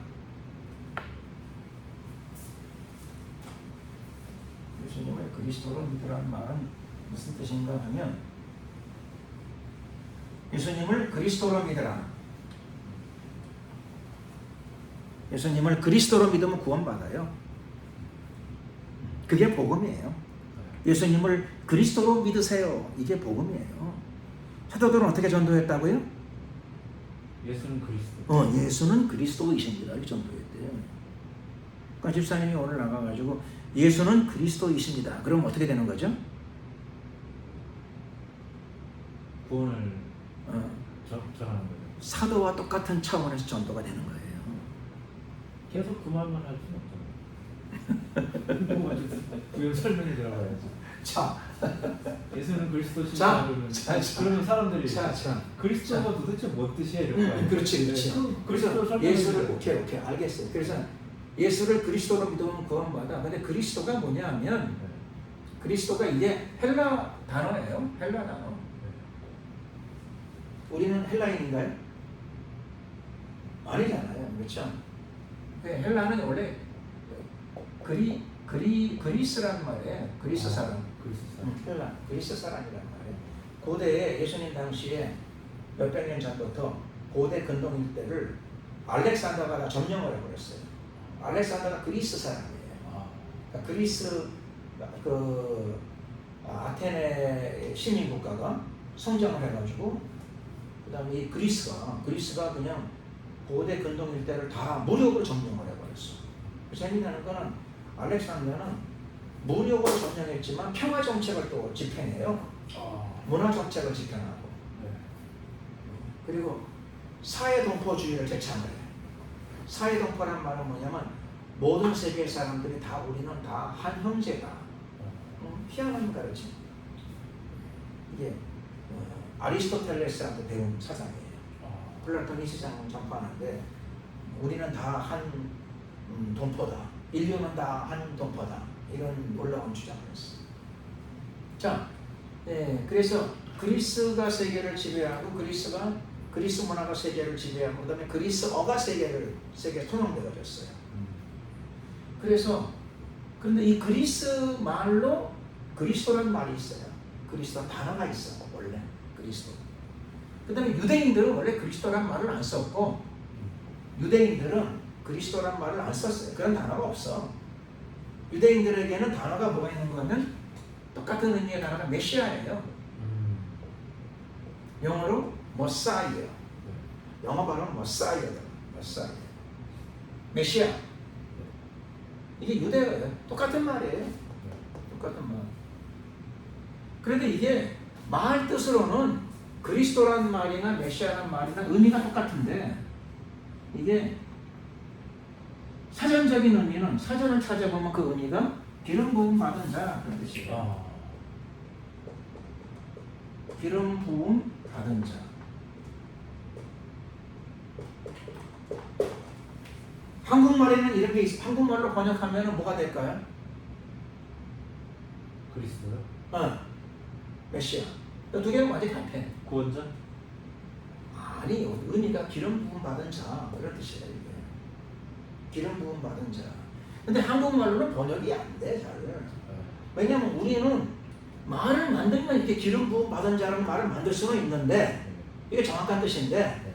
예수님을 그리스도로 믿으라는 말은 무슨 뜻인가 하면 예수님을 그리스도로 믿으라. 예수님을 그리스도로 믿으면 구원받아요. 그게 복음이에요. 예수님을 그리스도로 믿으세요. 이게 복음이에요. 사도들은 어떻게 전도했다고요? 예수는 그리스도. 예수는 그리스도이십니다. 이렇게 전도했대요. 그러니까 집사님이 오늘 나가가지고 예수는 그리스도이십니다. 그럼 어떻게 되는 거죠? 구원을 전하는 거죠. 사도와 똑같은 차원에서 전도가 되는 거예요. 계속 그 말만 할 수는 없잖아요. 구원 설명이 들어가야지. 자, 예수는 그리스도 자, 신이라고 자, 자. 그러면 사람들이 자. 그리스도가 도대체 뭔 뜻이야 이런 거야. 그렇지. 그래서 예수를 오케이 알겠어요. 그래서 예수를 그리스도로 믿으면 구원받아. 근데 그리스도가 뭐냐면 그리스도가 이게 헬라 단어예요. 헬라 단어. 우리는 헬라인인가요? 아니잖아요. 그렇죠? 헬라는 원래 그리스란 말이에요. 그리스 사람. 헬라, 그리스 사람이란 말이에요. 고대에 예수님 당시에 몇백 년 전부터 고대 근동 일대를 알렉산더가 점령을 해버렸어요. 알렉산더가 그리스 사람이에요. 그러니까 그리스 아테네 시민 국가가 성장을 해가지고 그다음에 이 그리스가 그냥 고대 근동 일대를 다 무력으로 점령을 해버렸어. 재미나는 거는 알렉산더는 무력으로 점령했지만 평화 정책을 또 집행해요. 문화 정책을 집행하고 그리고 사회동포주의를 제창을 해요. 사회동포란 말은 뭐냐면 모든 세계의 사람들이 다 우리는 다 한 형제다. 희한한 가르침. 이게 아리스토텔레스한테 배운 사상이에요. 플라톤 이 세상을 전파하는데 우리는 다 한 동포다. 인류는 다 한 동포다. 이런 놀라운 주장을 했어요. 자, 그래서 그리스가 세계를 지배하고 그리스 문화가 세계를 지배하고 그다음에 그리스어가 세계에 통용되어졌어요. 그런데 이 그리스 말로 그리스도라는 말이 있어요. 그리스도 단어가 있어 원래 그리스도. 그다음에 유대인들은 원래 그리스도라는 말을 안 썼고 유대인들은 그리스도라는 말을 안 썼어요. 그런 단어가 없어. 유대인들에게는 단어가 뭐가 있는 거면 똑같은 의미의 단어가 메시아예요. 영어로 머사이어. 영어 발음은 머사이어다. 메시아. 이게 유대어예요. 똑같은 말이에요. 똑같은 말. 그런데 이게 말 뜻으로는 그리스도라는 말이나 메시아라는 말이나 의미가 똑같은데 이게 사전적인 의미는 사전을 찾아보면 그 의미가 기름 부음 받은 자 그런 뜻이에요. 기름 부음 받은 자. 한국말에는 이런 게 있어. 한국말로 번역하면 뭐가 될까요? 그리스도요? 메시아. 두 개는 완전히 같아. 구원자? 아니, 의미가 기름 부음 받은 자 그런 뜻이에요. 이게. 기름 부음 받은 자. 근데 한국말로는 번역이 안 돼, 잘. 왜냐면 우리는 말을 만들면 이렇게 기름 부음 받은 자라는 말을 만들 수는 있는데 이게 정확한 뜻인데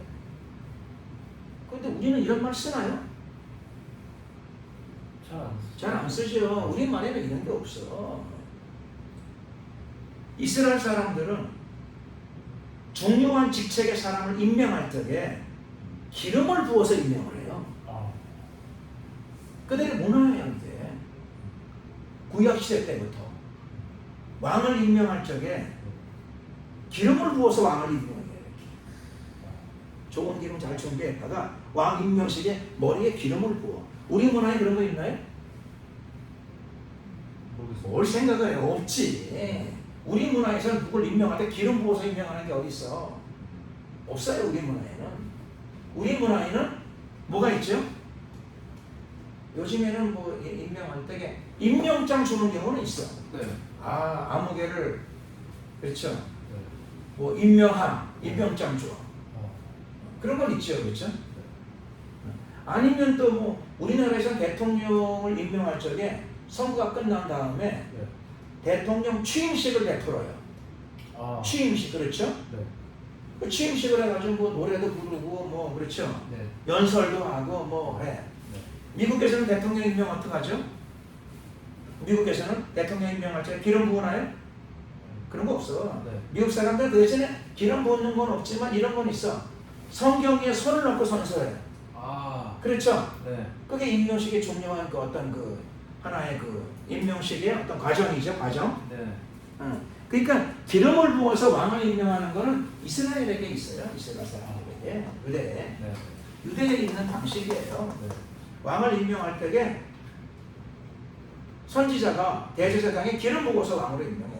근데 우리는 이런 말 쓰나요? 잘 안 쓰죠. 우리 말에는 이런 게 없어. 이스라엘 사람들은 중요한 직책의 사람을 임명할 적에 기름을 부어서 임명을 해요. 그들의 문화예요, 이게. 구약시대 때부터. 왕을 임명할 적에 기름을 부어서 왕을 임명해요. 좋은 기름 잘 준비했다가 왕 임명식에 머리에 기름을 부어. 우리 문화에 그런 거 있나요? 뭘 생각을 해요? 없지. 우리 문화에서는 누굴 임명할 때 기름 부어서 임명하는 게 어디 있어? 없어요, 우리 문화에는. 우리 문화에는 뭐가 있죠? 요즘에는 뭐 임명할 때 임명장 주는 경우는 있어. 네. 아무개를 그렇죠. 뭐 임명장 줘. 그런 건 있죠, 그렇죠? 아니면 또 뭐 우리나라에서 대통령을 임명할 적에 선거가 끝난 다음에 대통령 취임식을 베풀어요. 취임식 그렇죠? 그 취임식을 해가지고 뭐 노래도 부르고 뭐 그렇죠. 연설도 하고 뭐 해. 미국에서는 대통령 임명 어떻게 하죠? 미국에서는 대통령 임명할 때 기름 부으나요? 그런 거 없어. 미국 사람들 그 대신에 기름 부는 건 없지만 이런 건 있어. 성경에 손을 얹고 선서해. 그렇죠? 그게 임명식의 중요한 그 어떤 그 하나의 그 임명식의 어떤 과정이죠, 과정. 그러니까 기름을 부어서 왕을 임명하는 거는 이스라엘에게 있어요. 이스라엘 사람에게. 유대에 있는 방식이에요. 왕을 임명할 때에 선지자가 대제사장의 기름 부어서 왕으로 임명해요.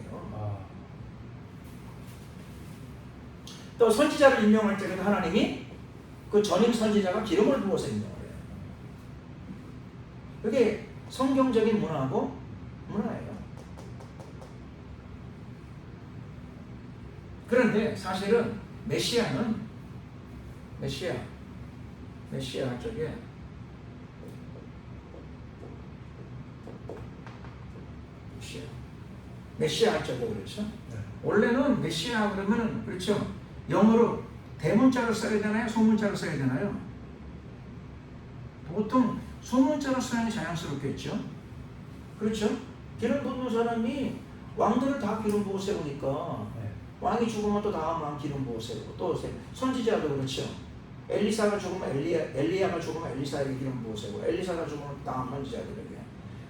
또 선지자를 임명할 때에도 하나님이 그 전임 선지자가 기름을 부어서 임명을 해요. 그게 성경적인 문화고 문화예요. 그런데 사실은 메시아 쪽에 메시아 쪽에 그렇죠. 원래는 메시아 그러면 그렇죠. 영어로 대문자로 써야 되나요? 소문자로 써야 되나요? 보통 소문자로 써야 자연스럽겠죠. 그렇죠. 기름 부은 사람이 왕들을 다 기름 부어 세우니까 왕이 죽으면 또 다음 왕 기름 부어 세우고 또 선지자도 그렇죠. 엘리사가 죽으면 엘리야가 죽으면 엘리사에게 기름 부어 세우고 엘리사가 죽으면 다음 선지자들에게.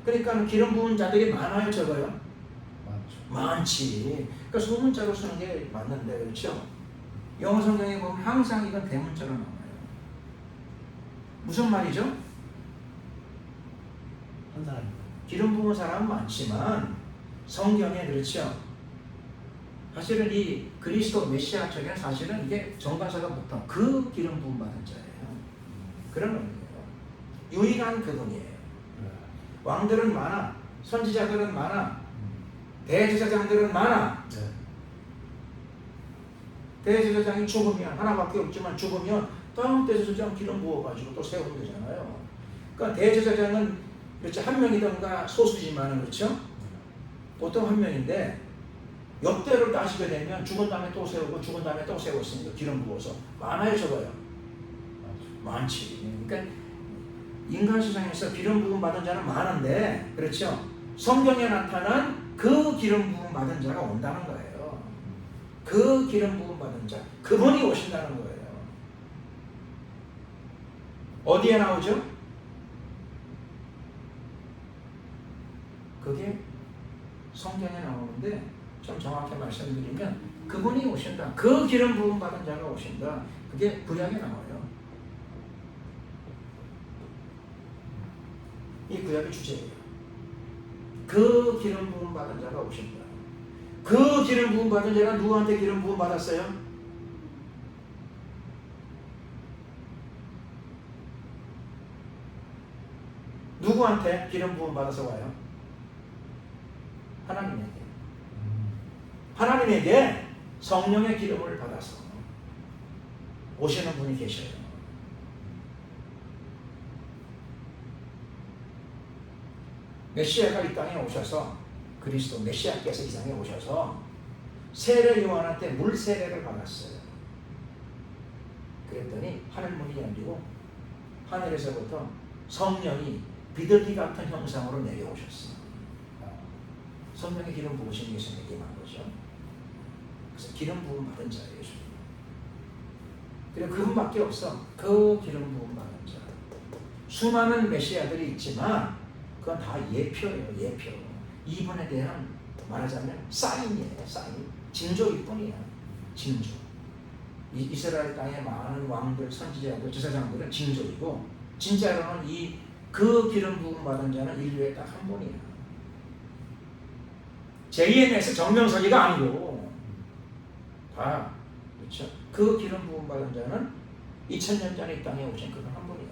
그러니까 기름 부은 자들이 많아요, 적어요? 많지. 그러니까 소문자로 쓰는 게 맞는데 그렇죠. 영어 성경에 보면 항상 이건 대문자로 나와요. 무슨 말이죠? 한 사람. 기름 부은 사람은 많지만 성경에 그렇죠. 사실은 이 그리스도 메시아 쪽에는 사실은 이게 정관사가 보통 그 기름 부음 받은 자예요. 그런 의미예요. 유일한 그분이에요. 왕들은 많아, 선지자들은 많아, 대제사장들은 많아. 대제사장이 죽으면 하나밖에 없지만 죽으면 다음 대제사장 기름 부어가지고 또 세우면 되잖아요. 그러니까 대제사장은 그렇죠. 한 명이던가 소수지만 그렇죠. 보통 한 명인데 역대를 따지게 되면 죽은 다음에 또 세우고 죽은 다음에 또 세웠으니까 기름 부어서 많아요, 적어요? 많지. 그러니까 인간 세상에서 기름 부음 받은 자는 많은데 그렇죠. 성경에 나타난 그 기름 부음 받은 자가 온다는 거예요. 그 기름 부음 받은 자, 그분이 오신다는 거예요. 어디에 나오죠? 그게 성경에 나오는데 좀 정확히 말씀드리면 그분이 오신다. 그 기름 부음 받은 자가 오신다. 그게 구약에 나와요. 이 구약의 주제예요. 그 기름 부음 받은 자가 오신다. 그 기름 부음 받은 자가 누구한테 기름 부음 받았어요? 누구한테 기름 부음 받아서 와요? 하나님에게. 하나님에게 성령의 기름을 받아서 오시는 분이 계셔요. 메시아가 이 땅에 오셔서 그리스도 메시아께서 이 땅에 오셔서 세례 요한한테 물 세례를 받았어요. 그랬더니 하늘 문이 열리고 하늘에서부터 성령이 비둘기 같은 형상으로 내려오셨어요. 성령의 기름 부으신 예수님에게 한 거죠. 그래서 기름 부음 받은 자예요, 예수님. 그리고 그분밖에 없어. 그 기름 부음 받은 자. 수많은 메시아들이 있지만 그건 다 예표예요, 예표. 이분에 대한 말하자면 사인이에요, 사인. 징조일 뿐이야, 징조. 이스라엘 땅의 많은 왕들, 선지자들, 제사장들은 징조이고 진짜로는 그 기름 부음 받은 자는 인류에 딱 한 분이야. JMS 정명석이가 아니고 다 그렇죠. 그 기름 부음 받은 자는 2000년 전에 이 땅에 오신 그분 한 분이에요.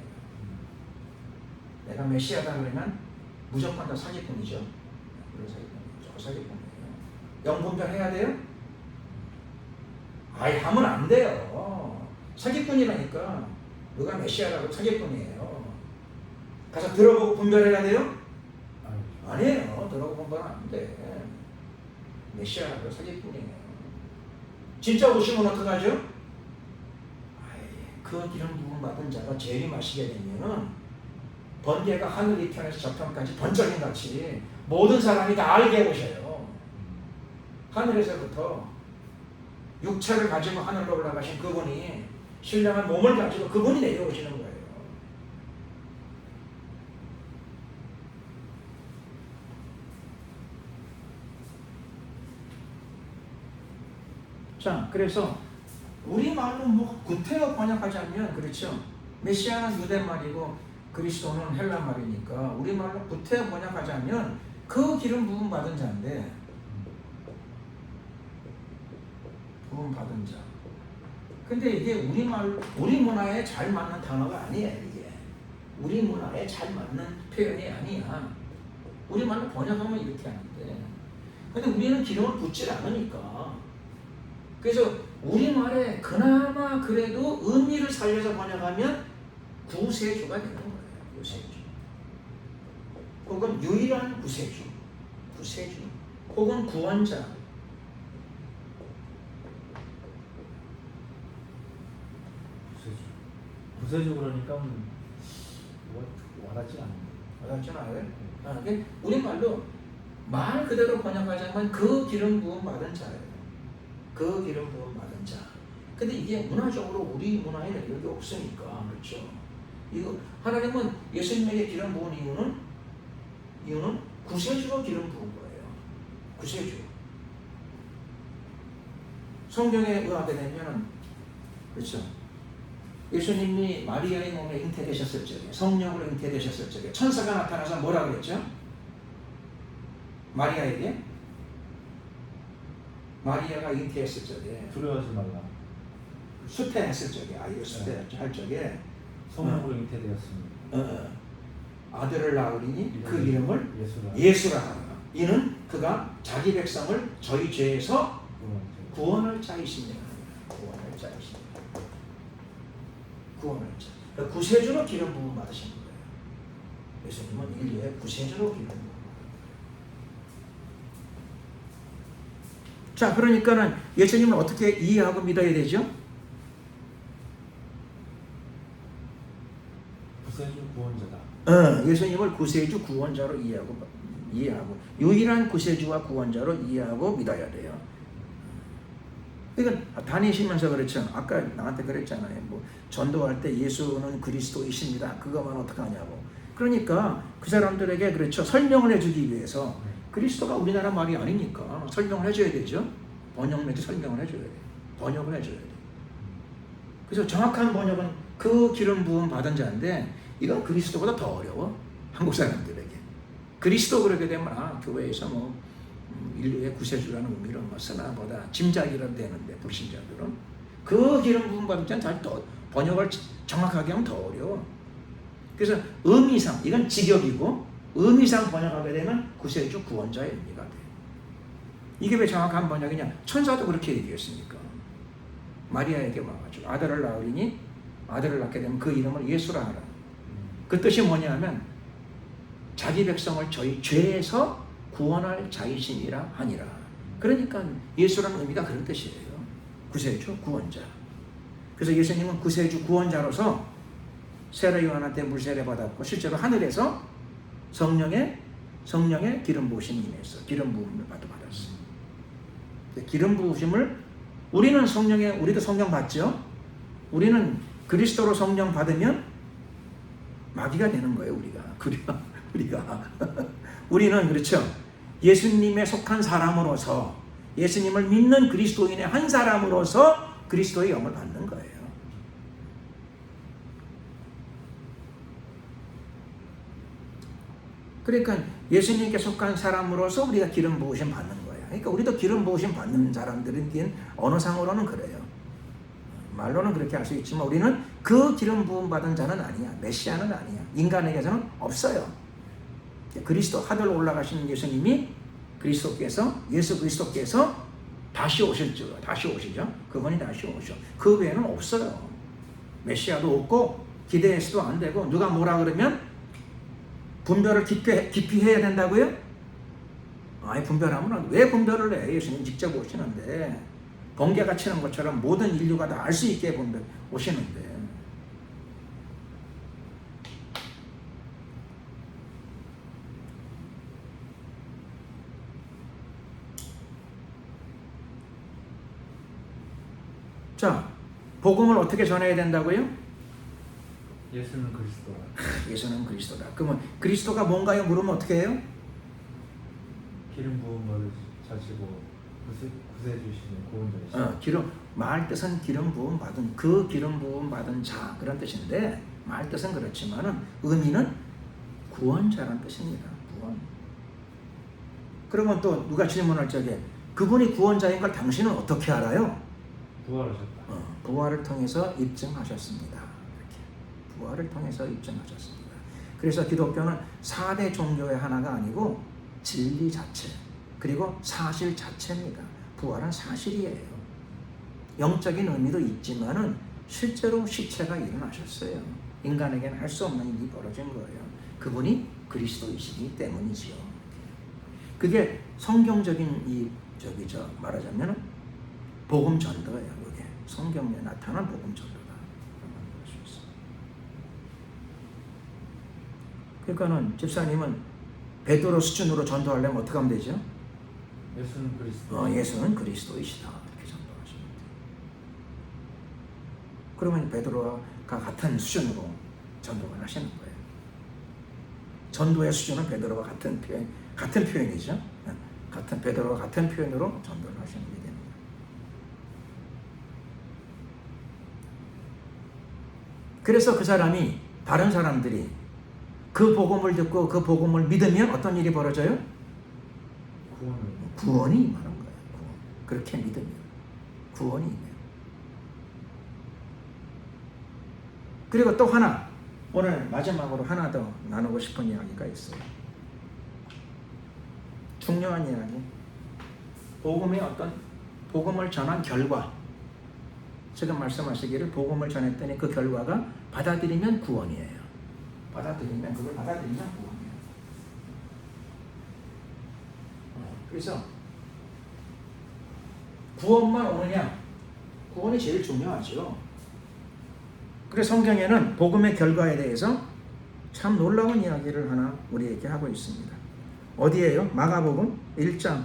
내가 메시아다 그러면 무조건 다 사기꾼이죠. 그런 사기꾼이죠. 사기꾼이에요. 영분별 해야 돼요? 아예 하면 안 돼요. 사기꾼이라니까. 누가 메시아라고 사기꾼이에요. 가서 들어보고 분별해야 돼요? 아니에요. 들어보고 분별은 안 돼. 메시아라고 사기꾼이에요. 진짜 오시면 어떡하죠? 그 기름 부음 받은 자가 재림하시게 되면은 번개가 하늘 이편에서 저편까지 번쩍임 같이 모든 사람이 다 알게 오셔요. 하늘에서부터 육체를 가지고 하늘로 올라가신 그분이 신령한 몸을 가지고 그분이 내려오시는 거예요. 자, 그래서 우리말로 뭐 구태여 번역하자면 그렇죠. 메시아는 유대 말이고 그리스도는 헬라 말이니까 우리말로 구태여 번역하자면 그 기름 부음 받은 자인데, 부음 받은 자. 근데 이게 우리 문화에 잘 맞는 단어가 아니에요. 이게 우리 문화에 잘 맞는 표현이 아니야. 우리 말로 번역하면 이렇게 하는데, 근데 우리는 기름을 붓질 않으니까. 그래서 우리 말에 그나마 그래도 의미를 살려서 번역하면 구세주가 되는 거예요. 구세주. 혹은 유일한 구세주. 구세주. 혹은 구원자. 구세주 그러니까 와닿지 않는. 와닿지 않아요? 우리 말로 말 그대로 번역하자면 그 기름 부음 받은 자예요. 그 기름 부음 받은 자. 근데 이게 문화적으로 우리 문화에는 여기 없으니까 그렇죠. 이거 하나님은 예수님에게 기름 부은 이유는 구세주로 기름 부은 거예요. 구세주. 성경에 의하게 되면은 그렇죠. 예수님이 마리아의 몸에 잉태되셨을 적에, 성령으로 잉태되셨을 적에 천사가 나타나서 뭐라 그랬죠? 마리아에게? 마리아가 잉태했을 적에 두려워하지 말라. 수태했을 적에, 아이를 수태할 적에 성령으로 잉태되었습니다. 아들을 낳으리니 그 이름을 예수라 하라. 이는 그가 자기 백성을 저희 죄에서 구원할 자이시니라. 구원할 자이시니라. 구원할 자. 구세주로 기름 부음 받으신 거예요. 예수님은 인류의 구세주로 기름 부음. 자, 그러니까는 예수님을 어떻게 이해하고 믿어야 되죠? 구세주 구원자다. 예수님을 구세주 구원자로 이해하고 유일한 구세주와 구원자로 이해하고 믿어야 돼요. 그러니까 다니시면서 그렇죠. 아까 나한테 그랬잖아요. 뭐 전도할 때 예수는 그리스도이십니다. 그거만 어떡하냐고. 그러니까 그 사람들에게 그렇죠. 설명을 해주기 위해서 그리스도가 우리나라 말이 아니니까 설명을 해줘야 되죠. 번역 내지 설명을 해줘야 돼. 번역을 해줘야 돼. 그래서 정확한 번역은 그 기름 부음 받은 자인데 이건 그리스도보다 더 어려워. 한국 사람들에게. 그리스도 그러게 되면 교회에서 뭐 인류의 구세주라는 의미로 쓰나 보다 짐작이라도 되는데 불신자들은 그 기름 부음 받은 자는 잘 더 번역을 정확하게 하면 더 어려워. 그래서 의미상 이건 직역이고 의미상 번역하게 되면 구세주 구원자의 의미가 돼. 이게 왜 정확한 번역이냐? 천사도 그렇게 얘기했으니까. 마리아에게 와가지고 아들을 낳으리니 아들을 낳게 되면 그 이름을 예수라 하라. 그 뜻이 뭐냐면 자기 백성을 저희 죄에서 구원할 자이시니라 하니라. 그러니까 예수라는 의미가 그런 뜻이에요. 구세주 구원자. 그래서 예수님은 구세주 구원자로서 세례 요한한테 물세례 받았고 실제로 하늘에서 성령의 기름 부으심이 임해서 기름 부음을 받았어요. 기름 부으심을 우리도 성령 받죠. 우리는 그리스도로 성령 받으면 마귀가 되는 거예요. 우리가 우리는 그렇죠. 예수님에 속한 사람으로서 예수님을 믿는 그리스도인의 한 사람으로서 그리스도의 영을 받는 거예요. 그러니까 예수님께 속한 사람으로서 우리가 기름 부으심 받는 거예요. 그러니까 우리도 기름 부으심 받는 사람들은 언어상으로는 그래요. 말로는 그렇게 할 수 있지만 우리는 그 기름 부음 받은 자는 아니야. 메시아는 아니야. 인간에게서는 없어요. 그리스도 하늘로 올라가신 예수님이 예수 그리스도께서 다시 오시죠. 그분이 다시 오셔. 그 외에는 없어요. 메시아도 없고 기대해서도 안 되고 누가 뭐라 그러면 분별을 깊이 해야 된다고요? 분별하면 안 돼. 왜 분별을 해? 예수님 직접 오시는데 번개가 치는 것처럼 모든 인류가 다 알 수 있게 오시는데 자, 복음을 어떻게 전해야 된다고요? 예수는 그리스도다. 예수는 그리스도다. 그러면 그리스도가 뭔가요? 물으면 어떻게 해요? 기름 부음을 자시고 구세주시는 구원자이시다. 말 뜻은 기름 부음 받은 그 기름 부음 받은 자 그런 뜻인데 말 뜻은 그렇지만은 의미는 구원자라는 뜻입니다. 구원. 그러면 또 누가 질문할 적에 그분이 구원자인 걸 당신은 어떻게 알아요? 부활하셨다. 부활을 통해서 입증하셨습니다. 이렇게. 부활을 통해서 입증하셨습니다. 그래서 기독교는 4대 종교의 하나가 아니고 진리 자체, 그리고 사실 자체입니다. 부활은 사실이에요. 영적인 의미도 있지만은 실제로 시체가 일어나셨어요. 인간에게는 할 수 없는 일이 벌어진 거예요. 그분이 그리스도이시기 때문이지요. 그게 성경적인 말하자면 복음 전도예요. 이게 성경에 나타난 복음 전도다. 그러니까는 집사님은 베드로 수준으로 전도하려면 어떻게 하면 되죠? 예수는 그리스도. 예수는 그리스도이시다. 이렇게 전도하시면 돼요. 그러면 베드로가 같은 수준으로 전도를 하시는 거예요. 전도의 수준은 베드로와 같은 표현이죠. 베드로와 같은 표현으로 전도를 하시는 게 됩니다. 그래서 그 사람이, 다른 사람들이 그 복음을 듣고 그 복음을 믿으면 어떤 일이 벌어져요? 구원이 임하는 거예요. 그렇게 믿으면 구원이 임해요. 그리고 또 하나, 오늘 마지막으로 하나 더 나누고 싶은 이야기가 있어요. 중요한 이야기. 복음을 전한 결과. 지금 말씀하시기를 복음을 전했더니 그 결과가 받아들이면 구원이에요. 그걸 받아들이면 구원이에요. 그래서 구원만 오느냐? 구원이 제일 중요하죠. 그래서 성경에는 복음의 결과에 대해서 참 놀라운 이야기를 하나 우리에게 하고 있습니다. 어디에요? 마가복음 1장.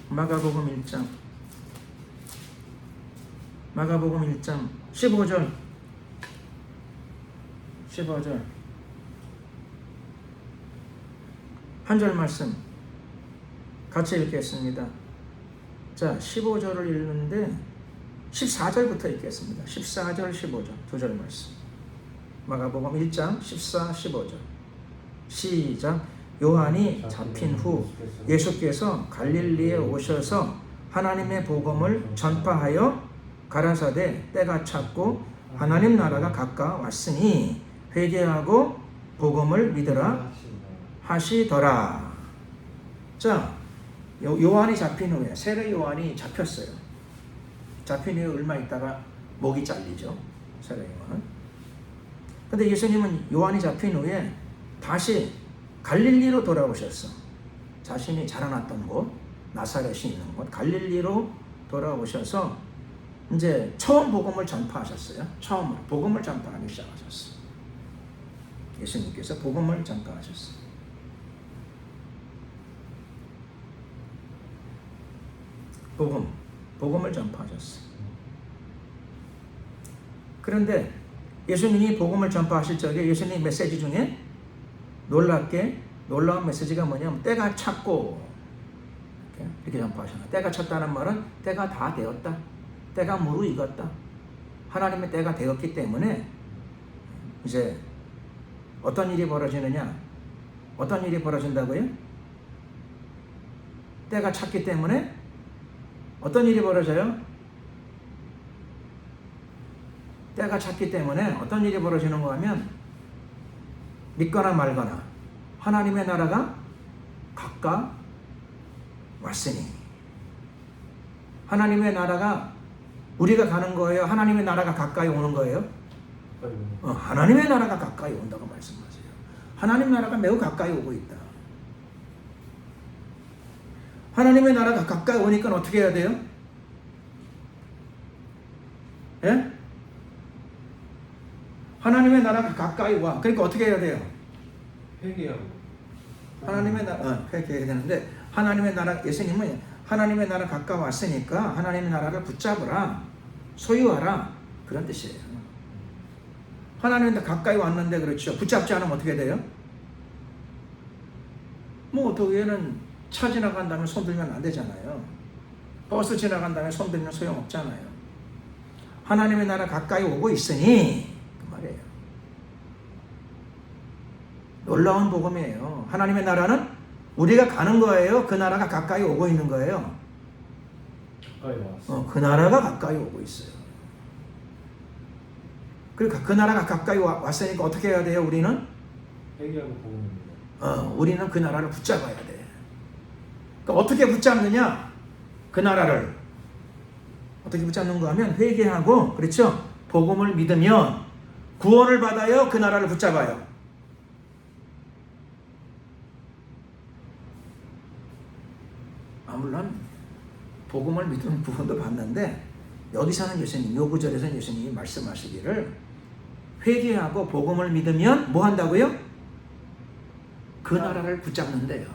마가복음 1장 15절 한 절 말씀 같이 읽겠습니다. 자, 15절을 읽는데 14절부터 읽겠습니다. 14절, 15절 두 절 말씀. 마가복음 1장 14, 15절 시작. 요한이 잡힌 후 예수께서 갈릴리에 오셔서 하나님의 복음을 전파하여 가라사대 때가 찼고 하나님 나라가 가까웠으니 회개하고 복음을 믿으라 하시더라. 자, 요한이 잡힌 후에, 세례 요한이 잡혔어요. 잡힌 후에 얼마 있다가 목이 잘리죠. 세례 요한은. 근데 예수님은 요한이 잡힌 후에 다시 갈릴리로 돌아오셨어. 자신이 자라났던 곳, 나사렛이 있는 곳, 갈릴리로 돌아오셔서 이제 처음 복음을 전파하셨어요. 처음으로 복음을 전파하기 시작하셨어요. 예수님께서 복음을 전파하셨어요. 복음을 전파하셨어요. 그런데 예수님이 복음을 전파하실 적에 예수님 메시지 중에 놀라운 메시지가 뭐냐면 때가 찼고, 이렇게 전파하셨어요. 때가 찼다는 말은 때가 다 되었다. 때가 무르익었다. 하나님의 때가 되었기 때문에 이제 어떤 일이 벌어지느냐? 어떤 일이 벌어진다고요? 때가 찼기 때문에 어떤 일이 벌어져요? 때가 찼기 때문에 어떤 일이 벌어지는가 하면 믿거나 말거나 하나님의 나라가 가까웠으니. 하나님의 나라가 우리가 가는 거예요? 하나님의 나라가 가까이 오는 거예요? 하나님의 나라가 가까이 온다고 말씀하세요. 하나님 나라가 매우 가까이 오고 있다. 하나님의 나라가 가까이 오니까 어떻게 해야 돼요? 예? 하나님의 나라가 가까이 와. 그러니까 어떻게 해야 돼요? 회개하고. 하나님의 나라, 회개해야 되는데, 하나님의 나라, 예수님은 하나님의 나라 가까웠으니까 하나님의 나라를 붙잡으라, 소유하라, 그런 뜻이에요. 하나님의 나라 가까이 왔는데, 그렇죠. 붙잡지 않으면 어떻게 돼요? 뭐 어떻게는 차 지나간다면 손 들면 안 되잖아요. 버스 지나간다면 손 들면 소용없잖아요. 하나님의 나라 가까이 오고 있으니 그 말이에요. 놀라운 복음이에요. 하나님의 나라는 우리가 가는 거예요? 그 나라가 가까이 오고 있는 거예요? 가까이 왔어. 그 나라가 가까이 오고 있어요. 그러니까 그 나라가 가까이 왔으니까 어떻게 해야 돼요? 우리는? 회개하고 복음입니다. 우리는 그 나라를 붙잡아야 돼. 그러니까 어떻게 붙잡느냐? 그 나라를 어떻게 붙잡는가 하면 회개하고, 그렇죠? 복음을 믿으면 구원을 받아요? 그 나라를 붙잡아요? 물론 복음을 믿으면 구원도 받는데, 여기서는 예수님, 요 구절에서는 예수님이 말씀하시기를 회개하고 복음을 믿으면 뭐 한다고요? 그 나라를 붙잡는데요.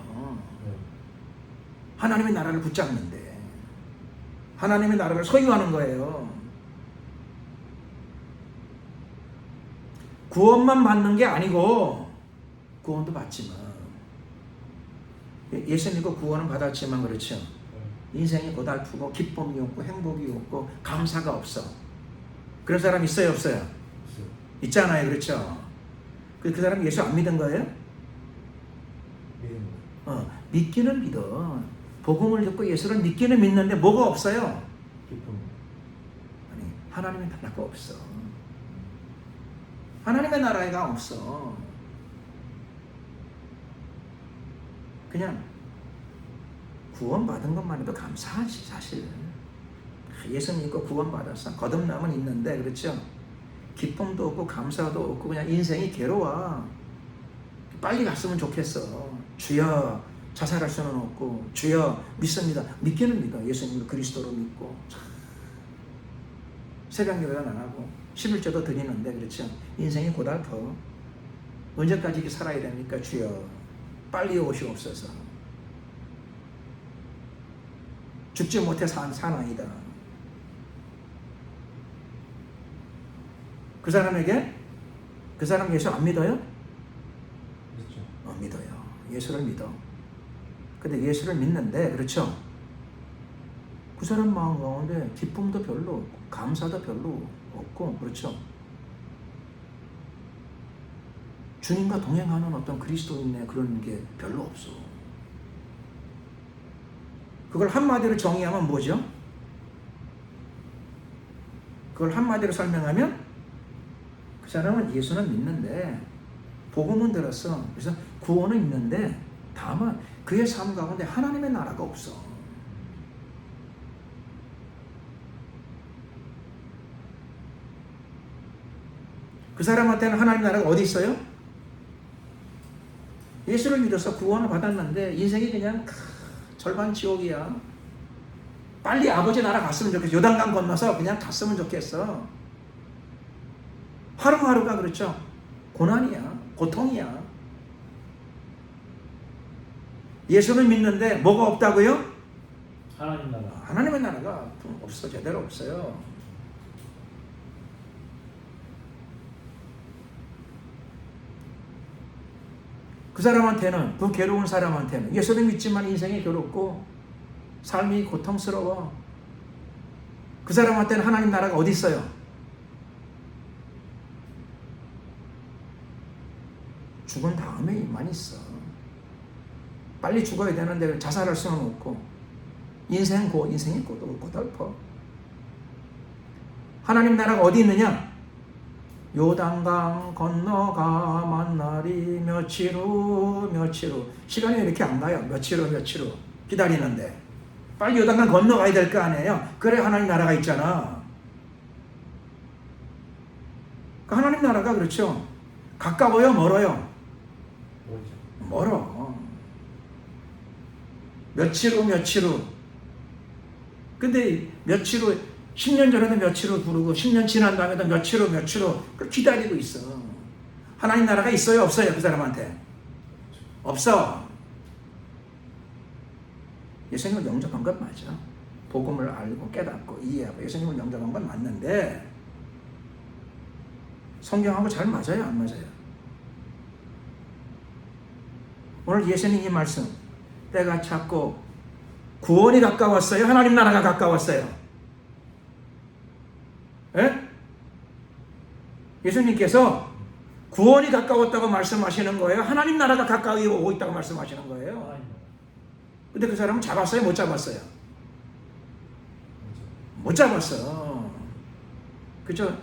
하나님의 나라를 붙잡는데, 하나님의 나라를 소유하는 거예요. 구원만 받는 게 아니고, 구원도 받지만, 예수 믿고 구원은 받았지만, 그렇죠, 인생이 고달프고 기쁨이 없고 행복이 없고 감사가 없어. 그런 사람 있어요, 없어요? 있잖아요, 그렇죠? 그 사람 예수 안 믿은 거예요? 믿기는 믿어. 복음을 듣고 예수를 믿기는 믿는데 뭐가 없어요? 기쁨. 아니, 하나님의 나라가 없어. 하나님의 나라가 없어. 그냥 구원받은 것만 해도 감사하지, 사실. 예수 믿고 구원받았어. 거듭남은 있는데, 그렇죠? 기쁨도 없고 감사도 없고 그냥 인생이 괴로워. 빨리 갔으면 좋겠어. 주여, 자살할 수는 없고, 주여, 믿습니다. 믿기는 믿어. 예수님을 그리스도로 믿고. 새벽 예배는 안 하고 11조도 드리는데, 그렇죠? 인생이 고달퍼. 언제까지 이렇게 살아야 됩니까? 주여, 빨리 오시옵소서. 죽지 못해 사나이다. 그 사람에게, 그 사람 예수 안 믿어요? 믿죠. 믿어요. 예수를 믿어. 근데 예수를 믿는데, 그렇죠? 그 사람 마음 가운데 기쁨도 별로 없고 감사도 별로 없고, 그렇죠? 주님과 동행하는 어떤 그리스도인의 그런 게 별로 없어. 그걸 한마디로 정의하면 뭐죠? 그걸 한마디로 설명하면, 그 사람은 예수는 믿는데 복음은 들었어. 그래서 구원은 있는데 다만 그의 삶 가운데 하나님의 나라가 없어. 그 사람한테는 하나님 나라가 어디 있어요? 예수를 믿어서 구원을 받았는데 인생이 그냥 절반 지옥이야. 빨리 아버지 나라 갔으면 좋겠어. 요단강 건너서 그냥 갔으면 좋겠어. 하루하루가, 그렇죠, 고난이야, 고통이야. 예수는 믿는데 뭐가 없다고요? 하나님 나라. 하나님의 나라가 없어. 제대로 없어요. 그 사람한테는, 그 괴로운 사람한테는 예수를 믿지만 인생이 괴롭고 삶이 고통스러워. 그 사람한테는 하나님 나라가 어디 있어요? 죽은 다음에만 있어. 빨리 죽어야 되는데 자살할 수는 없고, 인생이 고달퍼. 하나님 나라가 어디 있느냐? 요단강 건너가 만날이 며칠 후. 시간이 이렇게 안 가요. 며칠 후 기다리는데 빨리 요단강 건너가야 될 거 아니에요. 그래 하나님 나라가 있잖아. 그 하나님 나라가, 그렇죠, 가까워요, 멀어요? 멀어. 며칠 후. 근데 며칠 후, 10년 전에도 며칠 후 부르고 10년 지난 다음에도 며칠 후 그걸 기다리고 있어. 하나님 나라가 있어요, 없어요? 그 사람한테 없어. 예수님을 영접한 건 맞아. 복음을 알고 깨닫고 이해하고 예수님을 영접한 건 맞는데 성경하고 잘 맞아요, 안 맞아요? 오늘 예수님 이 말씀, 때가 찼고 구원이 가까웠어요, 하나님 나라가 가까웠어요? 예? 예수님께서 구원이 가까웠다고 말씀하시는 거예요? 하나님 나라가 가까이 오고 있다고 말씀하시는 거예요? 근데 그 사람은 잡았어요? 못 잡았어요? 못 잡았어. 그죠?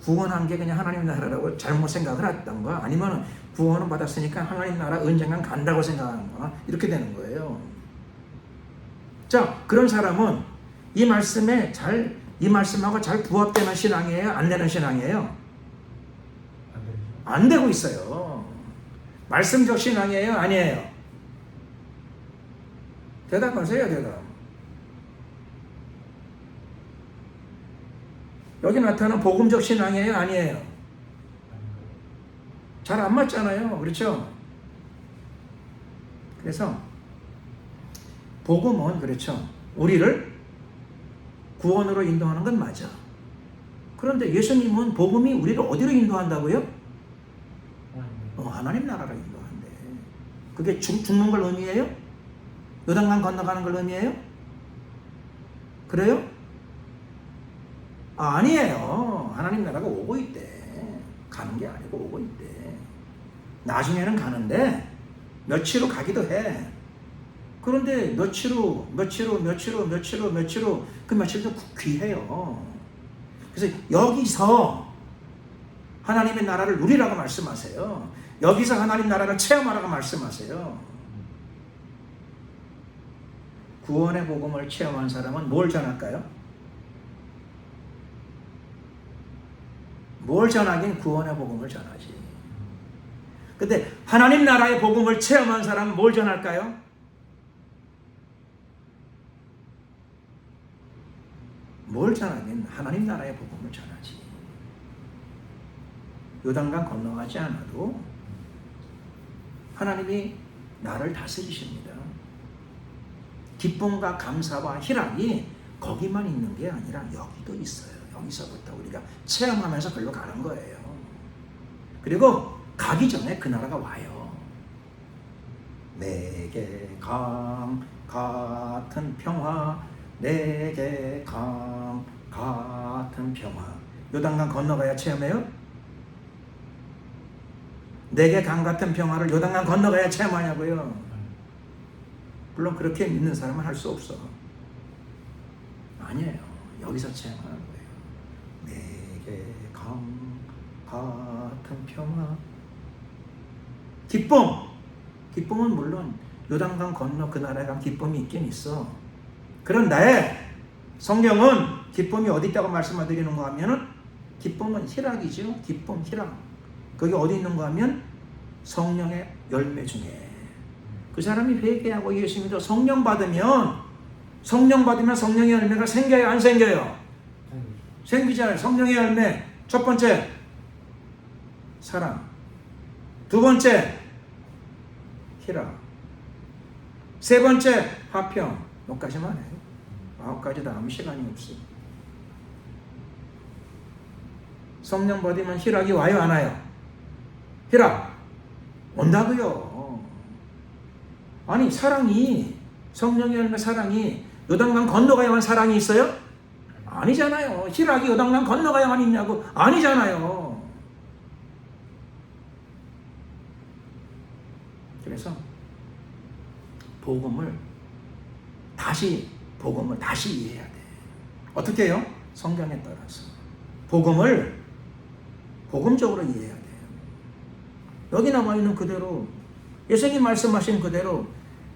구원한 게 그냥 하나님 나라라고 잘못 생각을 했던가, 아니면 구원을 받았으니까 하나님 나라 언젠간 간다고 생각하는가, 이렇게 되는 거예요. 자, 그런 사람은 이 말씀하고 잘 부합되는 신앙이에요? 안 되는 신앙이에요? 안 되고 있어요. 말씀적 신앙이에요? 아니에요? 대답하세요, 대답. 여기 나타나는 복음적 신앙이에요? 아니에요? 잘 안 맞잖아요. 그렇죠? 그래서 복음은 그렇죠. 우리를 구원으로 인도하는 건 맞아. 그런데 예수님은 복음이 우리를 어디로 인도한다고요? 하나님 나라로 인도한대. 그게 죽는 걸 의미해요? 요단강 건너가는 걸 의미해요? 그래요? 아니에요. 하나님 나라가 오고 있대. 가는 게 아니고 오고 있대. 나중에는 가는데 며칠로 가기도 해. 그런데 며칠로 그 며칠도 귀해요. 그래서 여기서 하나님의 나라를 누리라고 말씀하세요. 여기서 하나님 나라를 체험하라고 말씀하세요. 구원의 복음을 체험한 사람은 뭘 전할까요? 뭘 전하긴 구원의 복음을 전하지. 근데 하나님 나라의 복음을 체험한 사람은 뭘 전할까요? 뭘 전하긴 하나님 나라의 복음을 전하지. 요단강 건너가지 않아도 하나님이 나를 다스리십니다. 기쁨과 감사와 희락이 거기만 있는 게 아니라 여기도 있어요. 여기서부터 우리가 체험하면서 글로 가는 거예요. 그리고 가기 전에 그 나라가 와요. 내게 강 같은 평화, 내게 강 같은 평화. 요단강 건너가야 체험해요? 내게 강 같은 평화를 요단강 건너가야 체험하냐고요? 물론 그렇게 믿는 사람은 할 수 없어. 아니에요. 여기서 체험하는 거예요. 내게 강 같은 평화. 기쁨은 물론 요단강 건너 그 나라에 가면 기쁨이 있긴 있어. 그런데 성경은 기쁨이 어디 있다고 말씀을 드리는가 하면은 기쁨은 희락이죠. 기쁨, 희락. 그게 어디 있는가 하면 성령의 열매 중에. 그 사람이 회개하고 예수 믿어 성령 받으면 성령의 열매가 생겨요, 안 생겨요? 생기잖아요. 성령의 열매. 첫 번째, 사랑. 두 번째, 희락. 세 번째, 화평. 몇 가지만 해요. 9가지 다 아무 시간이 없어요. 성령 받으면 희락이 와요, 안 와요? 희락 온다고요. 아니, 사랑이, 성령의 열매 사랑이 요단강 건너가야만 사랑이 있어요? 아니잖아요. 희락이 요단강 건너가야만 있냐고? 아니잖아요. 그래서 복음을 다시 이해해야 돼. 어떻게 해요? 성경에 따라서 복음을 복음적으로 이해해야 돼요. 여기 나와 있는 그대로 예수님 말씀하신 그대로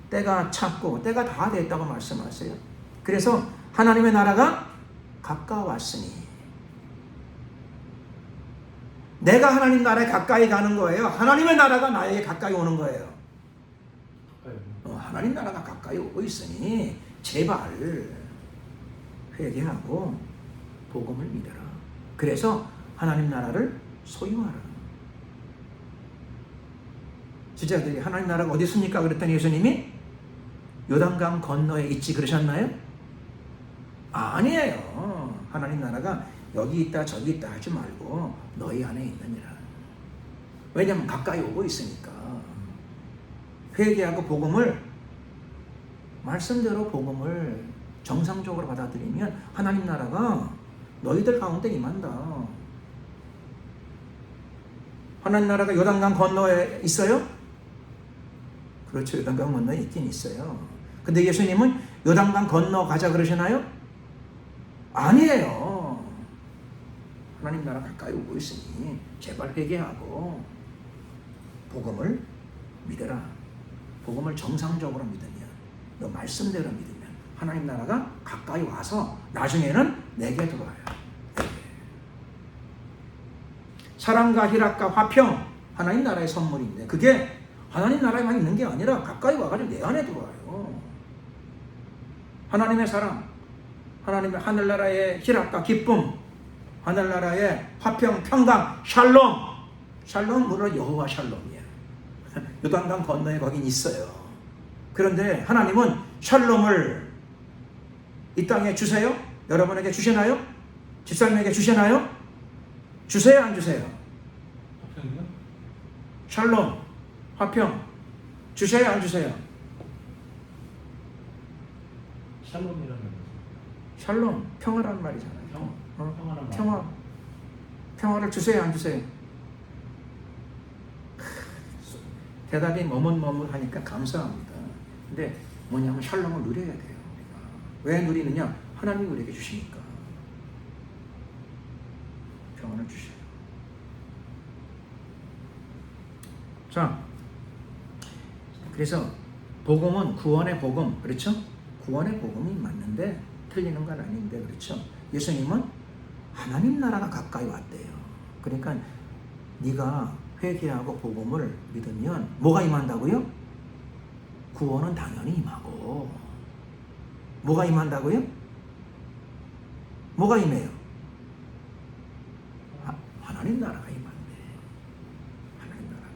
때가 찼고 때가 다 됐다고 말씀하세요. 그래서 하나님의 나라가 가까웠으니, 내가 하나님 나라에 가까이 가는 거예요? 하나님의 나라가 나에게 가까이 오는 거예요? 하나님 나라가 가까이 오고 있으니 제발 회개하고 복음을 믿어라. 그래서 하나님 나라를 소유하라. 제자들이 하나님 나라가 어디 있습니까? 그랬더니 예수님이 요단강 건너에 있지 그러셨나요? 아니에요. 하나님 나라가 여기 있다 저기 있다 하지 말고 너희 안에 있느니라. 왜냐하면 가까이 오고 있으니까. 회개하고 복음을, 말씀대로 복음을 정상적으로 받아들이면 하나님 나라가 너희들 가운데 임한다. 하나님 나라가 요단강 건너에 있어요? 그렇죠. 요단강 건너에 있긴 있어요. 근데 예수님은 요단강 건너가자 그러시나요? 아니에요. 하나님 나라 가까이 오고 있으니 제발 회개하고 복음을 믿어라. 복음을 정상적으로 믿으면, 너 말씀대로 믿으면 하나님 나라가 가까이 와서 나중에는 내게 들어와요. 사랑과 희락과 화평, 하나님 나라의 선물인데 그게 하나님 나라에만 있는 게 아니라 가까이 와가지고 내 안에 들어와요. 하나님의 사랑, 하나님의 하늘나라의 희락과 기쁨, 하늘나라의 화평, 평강, 샬롬. 샬롬 물론 여호와 샬롬이야. 요단강 건너에 거긴 있어요. 그런데 하나님은 샬롬을 이 땅에 주세요? 여러분에게 주시나요? 집사님에게 주시나요? 주세요, 안 주세요? 화평이요? 샬롬, 화평 주세요, 안 주세요? 샬롬이라는 거죠. 샬롬, 평화란 말이잖아요. 평화란 말. 평화를 주세요, 안 주세요? 대답이 머뭇머뭇하니까 감사합니다. 근데 뭐냐면 샬롬을 누려야 돼요. 우리가. 왜 누리느냐? 하나님이 우리에게 주시니까. 평안을 주셔요. 자, 그래서 복음은 구원의 복음, 그렇죠? 구원의 복음이 맞는데 틀리는 건 아닌데, 그렇죠? 예수님은 하나님 나라가 가까이 왔대요. 그러니까 네가 회개하고 복음을 믿으면 뭐가 임한다고요? 구원은 당연히 임하고. 뭐가 임한다고요? 뭐가 임해요? 하나님 나라가 임한대. 하나님 나라가.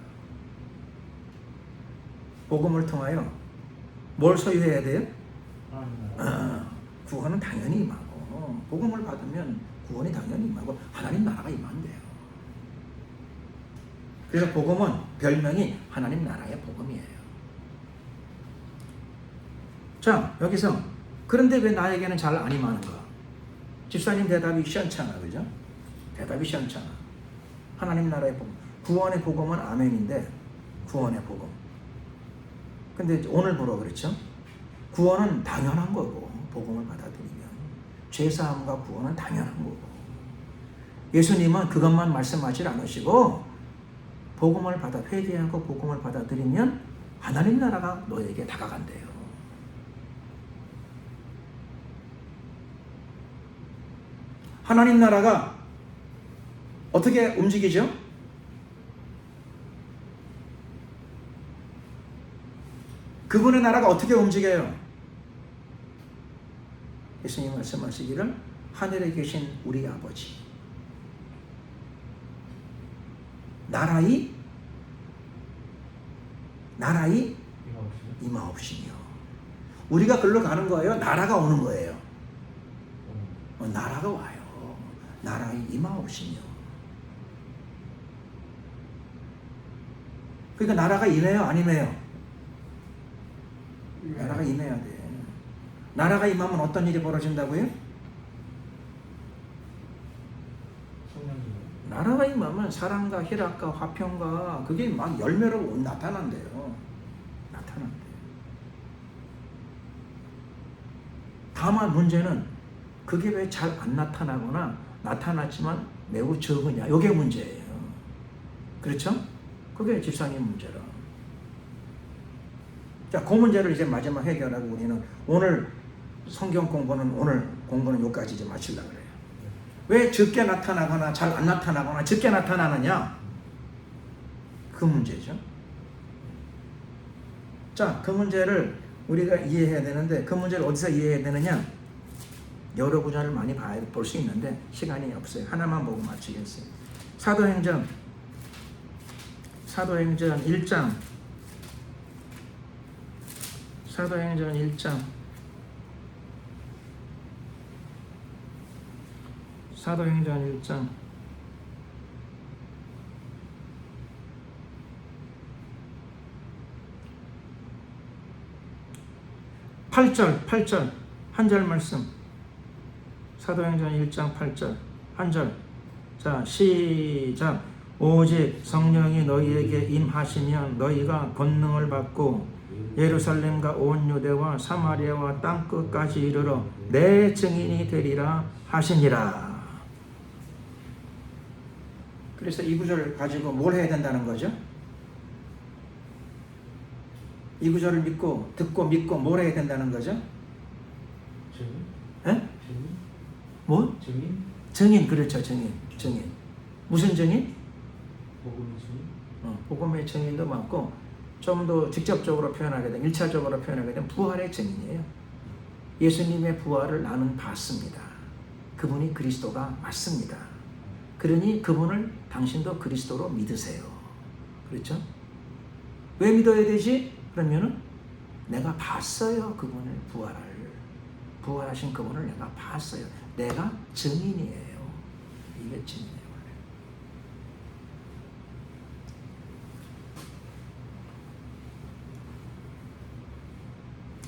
복음을 통하여 뭘 소유해야 돼요? 구원은 당연히 임하고, 복음을 받으면 구원이 당연히 임하고 하나님 나라가 임한대요. 그래서 복음은 별명이 하나님 나라의 복음이에요. 자, 여기서 그런데 왜 나에게는 잘 안 임하는가? 집사님 대답이 시원찮아, 그죠? 대답이 시원찮아. 하나님 나라의 복음, 구원의 복음은 아멘인데, 구원의 복음. 근데 오늘 보러 그렇죠? 구원은 당연한 거고, 복음을 받아들이면 죄사함과 구원은 당연한 거고, 예수님은 그것만 말씀하지 않으시고 복음을 받아 회개하고 복음을 받아들이면 하나님 나라가 너에게 다가간대요. 하나님 나라가 어떻게 움직이죠? 그분의 나라가 어떻게 움직여요? 예수님 말씀하시기를 하늘에 계신 우리 아버지 나라이 임하옵시며. 우리가 글로 가는 거예요? 나라가 오는 거예요? 나라가 와요. 나라이 임하옵시며. 그러니까 나라가 임해요, 안 임해요? 나라가 임해야 돼. 나라가 임하면 어떤 일이 벌어진다고요? 나라가 임하면 사랑과 희락과 화평과 그게 막 열매로 나타난대요. 나타난대요. 다만 문제는 그게 왜 잘 안 나타나거나 나타났지만 매우 적으냐, 이게 문제예요. 그렇죠? 그게 집사님 문제라. 자, 그 문제를 이제 마지막 해결하고 우리는 오늘 성경 공부는, 오늘 공부는 여기까지 이제 마치려고 그래요. 왜 적게 나타나거나 잘 안 나타나거나 적게 나타나느냐? 그 문제죠. 자, 그 문제를 우리가 이해해야 되는데, 그 문제를 어디서 이해해야 되느냐? 여러 구절을 많이 볼 수 있는데 시간이 없어요. 하나만 보고 마치겠어요. 사도행전 1장 사도행전 1장 8절 한 절 말씀. 사도행전 1장 8절 한 절. 자, 시작. 오직 성령이 너희에게 임하시면 너희가 권능을 받고 예루살렘과 온 유대와 사마리아와 땅끝까지 이르러 내 증인이 되리라 하시니라. 그래서 이 구절을 가지고 뭘 해야 된다는 거죠? 이 구절을 듣고 믿고 뭘 해야 된다는 거죠? 증인? 에? 증인? 뭐? 증인? 증인, 그렇죠. 증인. 무슨 증인? 복음의 증인? 복음의 증인도 많고 좀 더 직접적으로 표현하게 되면 1차적으로 표현하게 되면 부활의 증인이에요. 예수님의 부활을 나는 봤습니다. 그분이 그리스도가 맞습니다. 그러니 그분을 당신도 그리스도로 믿으세요. 그렇죠? 왜 믿어야 되지? 그러면은 내가 봤어요. 그분을 부활하신 그분을 내가 봤어요. 내가 증인이에요. 이게 증인이에요.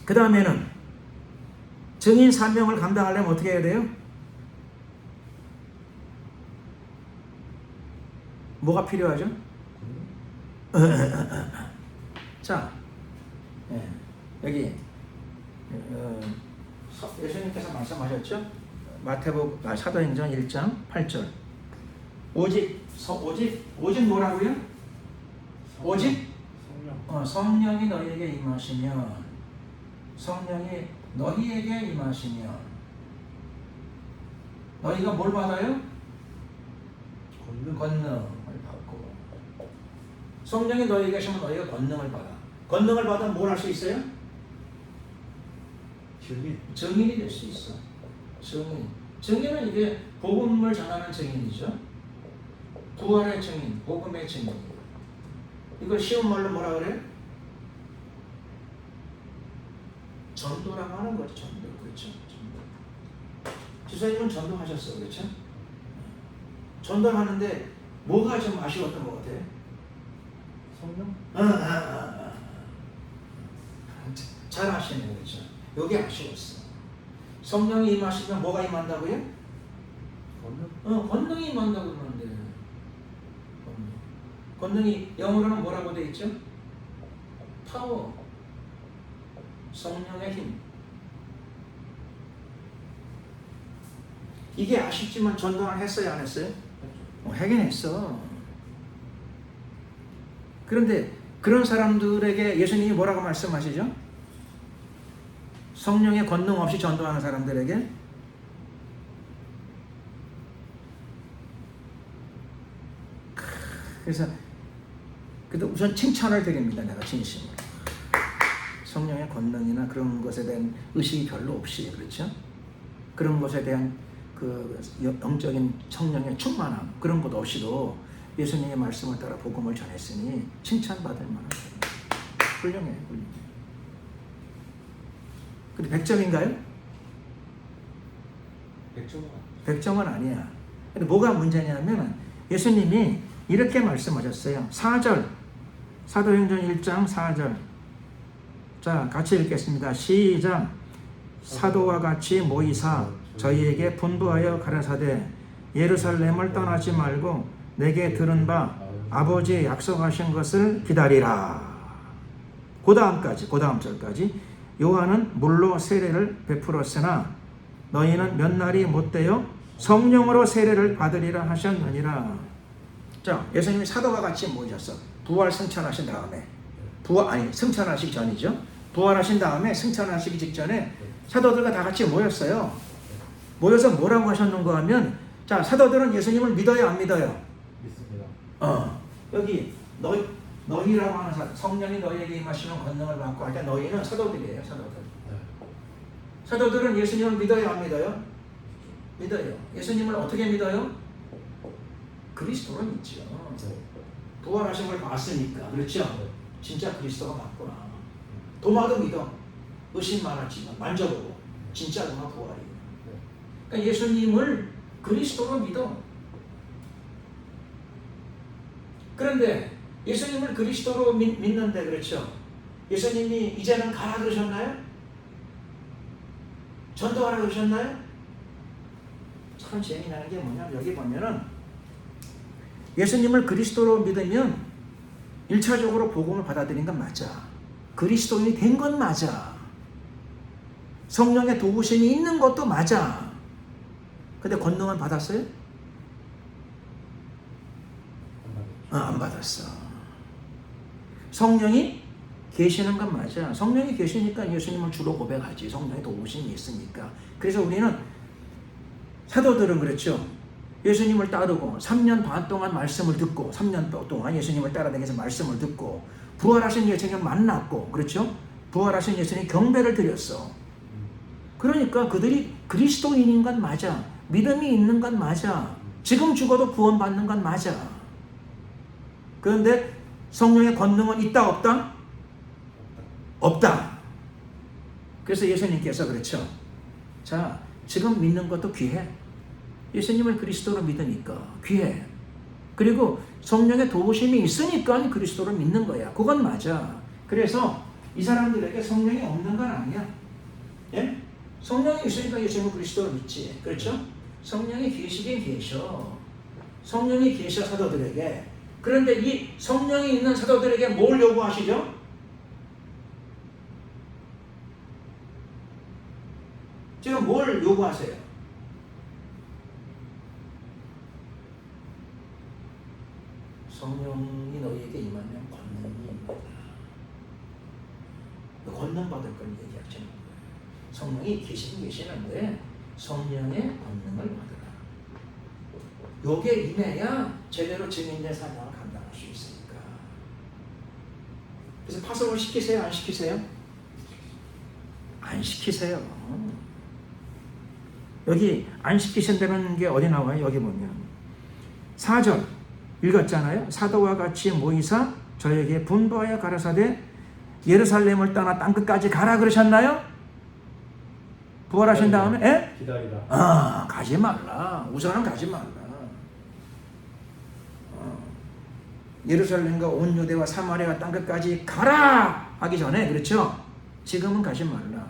그 다음에는 증인 사명을 감당하려면 어떻게 해야 돼요? 뭐가 필요하죠? 자, 여기 예수님께서 말씀하셨죠? 마태복음 사도행전 1장 8절. 오직 뭐라고요? 오직 성령이 너희에게 임하시면 너희가 뭘 받아요? 권능을 받고. 성령이 너희에게 계시면 너희가 권능을 받아. 권능을 받으면 뭘 할 수 있어요? 증인이 될 수 있어. 증인은 이게 복음을 전하는 증인이죠. 부활의 증인, 복음의 증인. 이걸 쉬운 말로 뭐라 그래? 전도라고 하는 거죠. 전도. 그렇죠. 지사님은 전도하셨어. 그렇죠? 전도를 하는데 뭐가 좀 아쉬웠던 것 같아요? 성령? 잘 아시네요. 그렇죠? 여기 아쉬웠어. 성령이 임하시면 뭐가 임한다고요? 권능이 임한다고 그러는데. 권능이 영어로는 뭐라고 돼 있죠? 파워. 성령의 힘. 이게 아쉽지만 전도를 했어요, 안 했어요? 하긴 했어. 그런데 그런 사람들에게 예수님이 뭐라고 말씀하시죠? 성령의 권능 없이 전도하는 사람들에게 그래서 우선 칭찬을 드립니다. 내가 진심으로. 성령의 권능이나 그런 것에 대한 의식이 별로 없이, 그렇죠? 그런 것에 대한 그 영적인 성령의 충만함 그런 것 없이도 예수님의 말씀을 따라 복음을 전했으니 칭찬받을 만한 훌륭해. 근데 100점인가요? 100점은 아니야. 근데 뭐가 문제냐면 예수님이 이렇게 말씀하셨어요. 4절 사도행전 1장 4절. 자, 같이 읽겠습니다. 시작. 사도와 같이 모이사 저희에게 분부하여 가라사대 예루살렘을 떠나지 말고 내게 들은 바 아버지의 약속하신 것을 기다리라. 그 다음 절까지. 요한은 물로 세례를 베풀었으나 너희는 몇 날이 못되어 성령으로 세례를 받으리라 하셨느니라. 자, 예수님이 사도와 같이 모이셨어. 부활 승천하신 다음에. 승천하시기 전이죠. 부활하신 다음에 승천하시기 직전에 사도들과 다 같이 모였어요. 모여서 뭐라고 하셨는가 하면, 자, 사도들은 예수님을 믿어요, 안 믿어요? 믿습니다. 여기 너희라고 하는 성령이 너희에게 임하시면 권능을 받고 할 때 너희는 사도들이에요, 사도들. 사도들은 예수님을 믿어요, 안 믿어요? 믿어요. 예수님을 어떻게 믿어요? 그리스도로 믿죠. 부활하신 걸 봤으니까. 그렇죠? 진짜 그리스도가 맞구나. 도마도 믿어. 의심 많았지만 만져보고 진짜구나 부활이. 그러니까 예수님을 그리스도로 믿어. 그런데 예수님을 그리스도로 믿는데, 그렇죠? 예수님이 이제는 가라 그러셨나요? 전도하라 그러셨나요? 참 재미나는 게 뭐냐면 여기 보면은 예수님을 그리스도로 믿으면 1차적으로 복음을 받아들인 건 맞아. 그리스도인이 된 건 맞아. 성령의 도우심이 있는 것도 맞아. 근데 권능은 받았어요? 안 받았어. 성령이 계시는 건 맞아. 성령이 계시니까 예수님을 주로 고백하지. 성령의 도우심이 있으니까. 그래서 우리는 사도들은 그렇죠. 예수님을 따르고 3년 반 동안 말씀을 듣고 3년 동안 예수님을 따라다니면서 말씀을 듣고 부활하신 예수님 만났고 그렇죠. 부활하신 예수님 경배를 드렸어. 그러니까 그들이 그리스도인인 건 맞아. 믿음이 있는 건 맞아. 지금 죽어도 구원받는 건 맞아. 그런데 성령의 권능은 있다 없다? 없다. 그래서 예수님께서 그렇죠. 자, 지금 믿는 것도 귀해. 예수님을 그리스도로 믿으니까 귀해. 그리고 성령의 도우심이 있으니까 그리스도를 믿는 거야. 그건 맞아. 그래서 이 사람들에게 성령이 없는 건 아니야. 예? 성령이 있으니까 예수님은 그리스도를 믿지. 그렇죠? 성령이 계시긴 계셔. 성령이 계셔 사도들에게. 그런데 이 성령이 있는 사도들에게 뭘 요구하시죠? 지금 뭘 요구하세요? 성령이 너희에게 임하면 권능이 임하다. 권능 받을 걸 얘기하시는 거예요. 성령이 계시는데 성령의 권능을 받으라. 요게 임해야 제대로 증인의 사명을 감당할 수 있으니까. 그래서 파송을 시키세요? 안 시키세요? 안 시키세요. 여기 안 시키신다는 게 어디 나와요? 여기 보면 4절 읽었잖아요. 사도와 같이 모이사 저에게 분부하여 가라사대 예루살렘을 떠나 땅끝까지 가라 그러셨나요? 부활하신 다음에 에? 기다리라. 가지 말라. 우선은 가지 말라. 예루살렘과 온 유대와 사마리아 땅끝까지 가라 하기 전에 그렇죠? 지금은 가지 말라.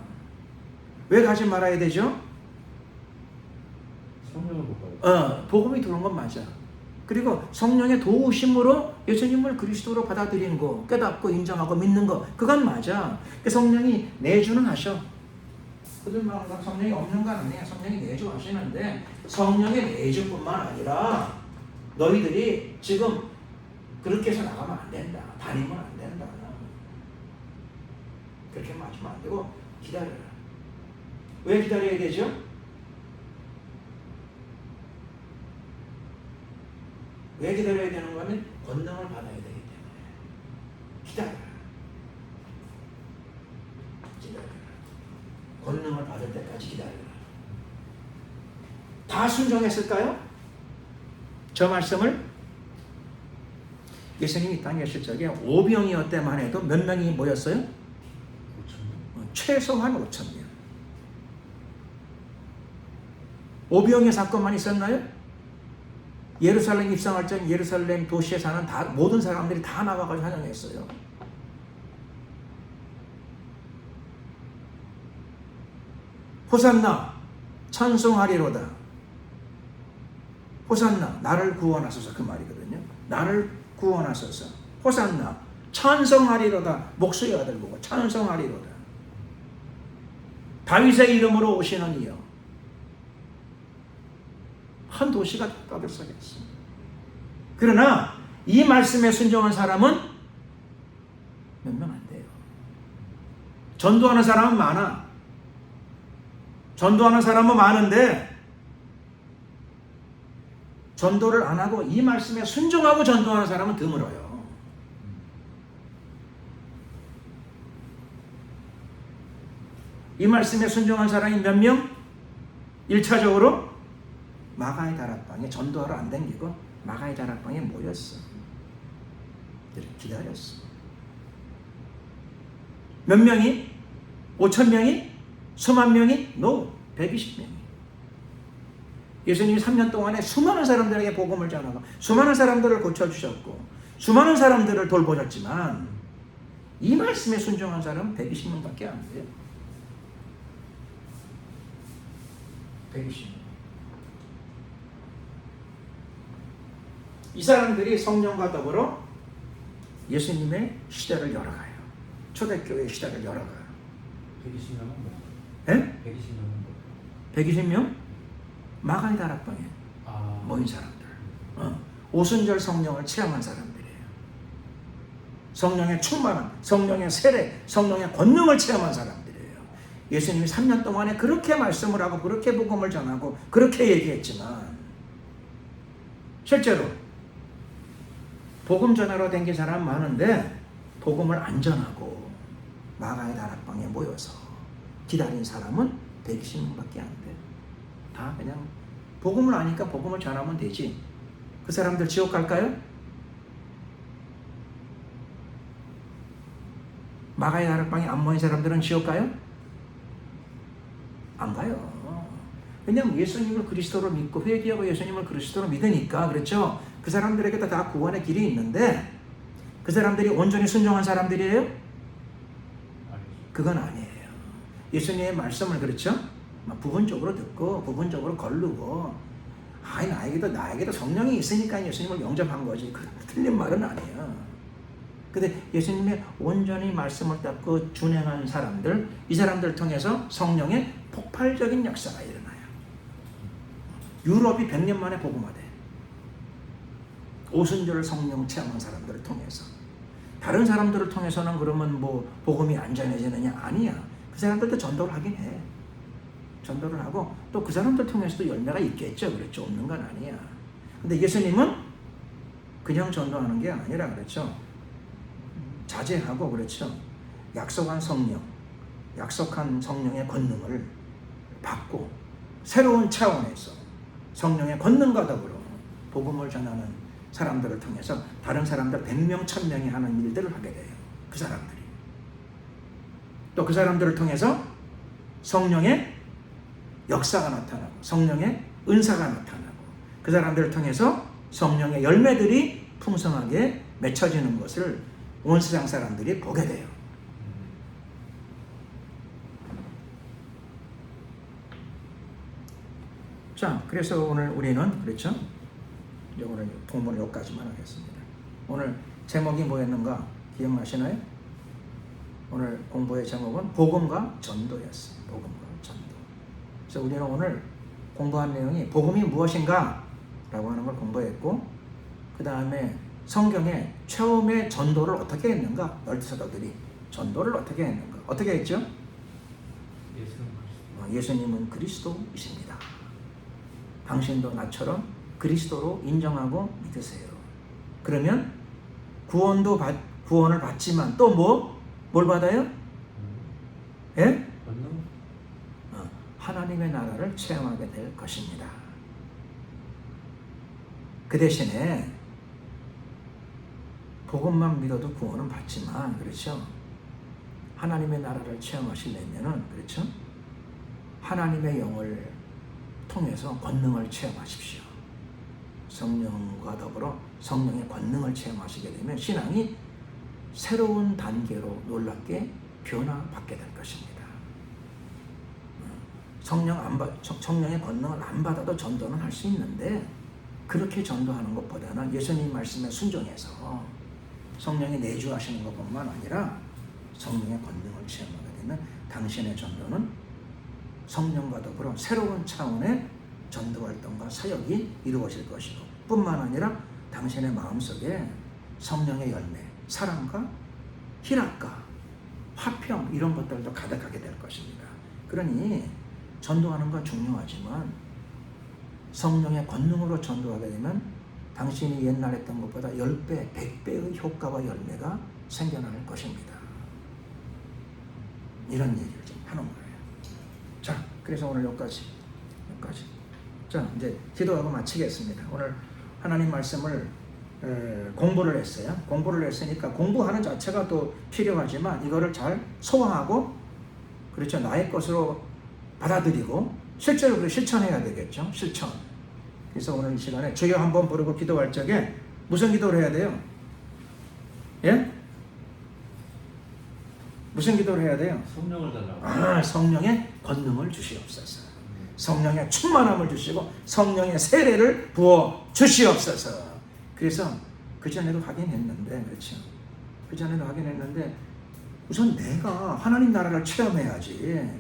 왜 가지 말아야 되죠? 성령을 못 받아. 복음이 들어온 건 맞아. 그리고 성령의 도우심으로 예수님을 그리스도로 받아들이는 거, 깨닫고 인정하고 믿는 거, 그건 맞아. 성령이 내주는 하셔. 그들 말하는 성령이 없는 건 아니야. 성령이 내주 하시는데 성령의 내주뿐만 아니라 너희들이 지금 그렇게 해서 나가면 안 된다. 다니면 안 된다. 그렇게 맞으면 안 되고 기다려라. 왜 기다려야 되죠? 왜 기다려야 되는가 하면 권능을 받아야 되기 때문에 기다려라. 기다려라. 권능을 받을 때까지 기다려라. 다 순종했을까요? 저 말씀을 예수님이 이 땅에 있을 적에 오병이었때만 해도 몇 명이 모였어요? 5,000명. 최소한 5,000명. 오병이어 사건만 있었나요? 예루살렘 입성할 때 예루살렘 도시에 사는 모든 사람들이 다 나와가지고 환영했어요. 호산나 찬송하리로다. 호산나 나를 구원하소서 그 말이거든요. 나를 구원하소서. 호산나 찬송하리로다. 목소리 아들 보고 찬송하리로다. 다윗의 이름으로 오시는 이여. 한 도시가 떠들썩했어. 그러나 이 말씀에 순종한 사람은 몇 명 안 돼요. 전도하는 사람은 많아. 전도하는 사람은 많은데 전도를 안 하고 이 말씀에 순종하고 전도하는 사람은 드물어요. 이 말씀에 순종한 사람이 몇 명? 1차적으로 마가의 다락방에 전도하러 안 댕기고 마가의 다락방에 모였어. 기다렸어. 몇 명이? 5,000명이? 수만 명이? No. 120명이. 예수님이 3년 동안에 수많은 사람들에게 복음을 전하고 수많은 사람들을 고쳐주셨고 수많은 사람들을 돌보셨지만 이 말씀에 순종한 사람은 120명밖에 안 돼요. 120명. 이 사람들이 성령과 더불어 예수님의 시대를 열어가요. 초대교회 시대를 열어가요. 120명은 뭐? 예? 120명은 뭐? 120명? 마가의 다락방에 모인 사람들. 오순절 성령을 체험한 사람들이에요. 성령의 충만함, 성령의 세례, 성령의 권능을 체험한 사람들이에요. 예수님이 3년 동안에 그렇게 말씀을 하고 그렇게 복음을 전하고 그렇게 얘기했지만 실제로 복음 전하러 댕긴 사람 많은데 복음을 안 전하고 마가의 다락방에 모여서 기다린 사람은 120명밖에 안 돼. 다 그냥 복음을 아니까 복음을 전하면 되지. 그 사람들 지옥 갈까요? 마가의 다락방에 안 모인 사람들은 지옥 가요? 안 가요. 왜냐하면 예수님을 그리스도로 믿고 회개하고 예수님을 그리스도로 믿으니까. 그렇죠? 그 사람들에게도 다 구원의 길이 있는데 그 사람들이 온전히 순종한 사람들이에요? 그건 아니에요. 예수님의 말씀을 그렇죠? 부분적으로 듣고 부분적으로 거르고 나에게도 성령이 있으니까 예수님을 영접한 거지. 그 틀린 말은 아니에요. 근데 예수님의 온전히 말씀을 닦고 준행한 사람들, 이 사람들을 통해서 성령의 폭발적인 역사가 일어나요. 유럽이 100년 만에 복음화돼. 오순절 성령 체험한 사람들을 통해서. 다른 사람들을 통해서는 그러면 뭐 복음이 안 전해지느냐? 아니야. 그 사람들도 전도를 하긴 해. 전도를 하고 또 그 사람들 통해서도 열매가 있겠죠. 그렇죠. 없는 건 아니야. 근데 예수님은 그냥 전도하는 게 아니라 그렇죠. 자제하고 그렇죠. 약속한 성령, 약속한 성령의 권능을 받고 새로운 차원에서 성령의 권능과 더불어 복음을 전하는 사람들을 통해서 다른 사람들 100명, 1000명이 하는 일들을 하게 돼요. 그 사람들이. 또 그 사람들을 통해서 성령의 역사가 나타나고 성령의 은사가 나타나고 그 사람들을 통해서 성령의 열매들이 풍성하게 맺혀지는 것을 온 세상 사람들이 보게 돼요. 자, 그래서 오늘 우리는 그렇죠? 오늘 본문은 여기까지만 하겠습니다. 오늘 제목이 뭐였는가 기억나시나요? 오늘 공부의 제목은 복음과 전도였어요. 복음과 전도. 그래서 우리는 오늘 공부한 내용이 복음이 무엇인가 라고 하는 걸 공부했고 그 다음에 성경에 처음에 전도를 어떻게 했는가? 열두 사도들이 전도를 어떻게 했는가? 어떻게 했죠? 예수님은 그리스도이십니다. 당신도 나처럼 그리스도로 인정하고 믿으세요. 그러면 구원을 받지만 또 뭘 받아요? 예? 하나님의 나라를 체험하게 될 것입니다. 그 대신에 복음만 믿어도 구원은 받지만 그렇죠? 하나님의 나라를 체험하시려면은 그렇죠? 하나님의 영을 통해서 권능을 체험하십시오. 성령과 더불어 성령의 권능을 체험하시게 되면 신앙이 새로운 단계로 놀랍게 변화받게 될 것입니다. 성령의 권능을 안 받아도 전도는 할 수 있는데 그렇게 전도하는 것보다는 예수님 말씀에 순종해서 성령이 내주하시는 것뿐만 아니라 성령의 권능을 체험하게 되면 당신의 전도는 성령과 더불어 새로운 차원의 전도활동과 사역이 이루어질 것이고 뿐만 아니라 당신의 마음속에 성령의 열매, 사랑과 희락과 화평 이런 것들도 가득하게 될 것입니다. 그러니 전도하는 건 중요하지만 성령의 권능으로 전도하게 되면 당신이 옛날 했던 것보다 10배, 100배의 효과와 열매가 생겨날 것입니다. 이런 얘기를 좀 하는 거예요. 자, 그래서 오늘 여기까지. 자, 이제 기도하고 마치겠습니다. 오늘 하나님 말씀을 공부를 했어요. 공부를 했으니까 공부하는 자체가 또 필요하지만 이거를 잘 소화하고 그렇죠. 나의 것으로 받아들이고 실제로 그걸 실천해야 되겠죠. 실천. 그래서 오늘 이 시간에 주여 한번 부르고 기도할 적에 무슨 기도를 해야 돼요? 예? 무슨 기도를 해야 돼요? 성령을 달라고. 성령의 권능을 주시옵소서. 성령의 충만함을 주시고 성령의 세례를 부어 주시옵소서. 그래서 그전에도 확인했는데, 그렇죠. 그전에도 확인했는데, 우선 내가 하나님 나라를 체험해야지.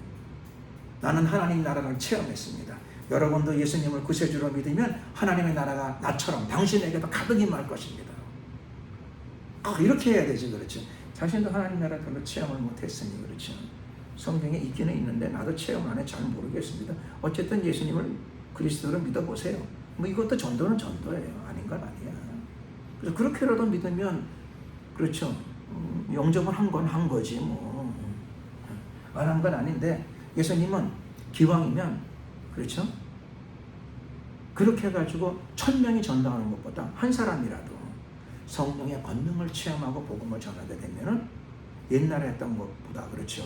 나는 하나님 나라를 체험했습니다. 여러분도 예수님을 구세주로 믿으면 하나님의 나라가 나처럼 당신에게도 가득 임할 것입니다. 이렇게 해야 되지, 그렇죠. 자신도 하나님 나라 별로 체험을 못했으니, 그렇죠. 성경에 있기는 있는데 나도 체험 안 해 잘 모르겠습니다. 어쨌든 예수님을 그리스도로 믿어보세요. 뭐 이것도 전도는 전도예요. 아닌 건 아니야. 그래서 그렇게라도 믿으면, 그렇죠. 영접을 한 건 한 거지 뭐. 안 한 건 아닌데 예수님은 기왕이면, 그렇죠. 그렇게 해가지고 1000명이 전도하는 것보다 한 사람이라도 성령의 권능을 체험하고 복음을 전하게 되면은 옛날에 했던 것보다, 그렇죠.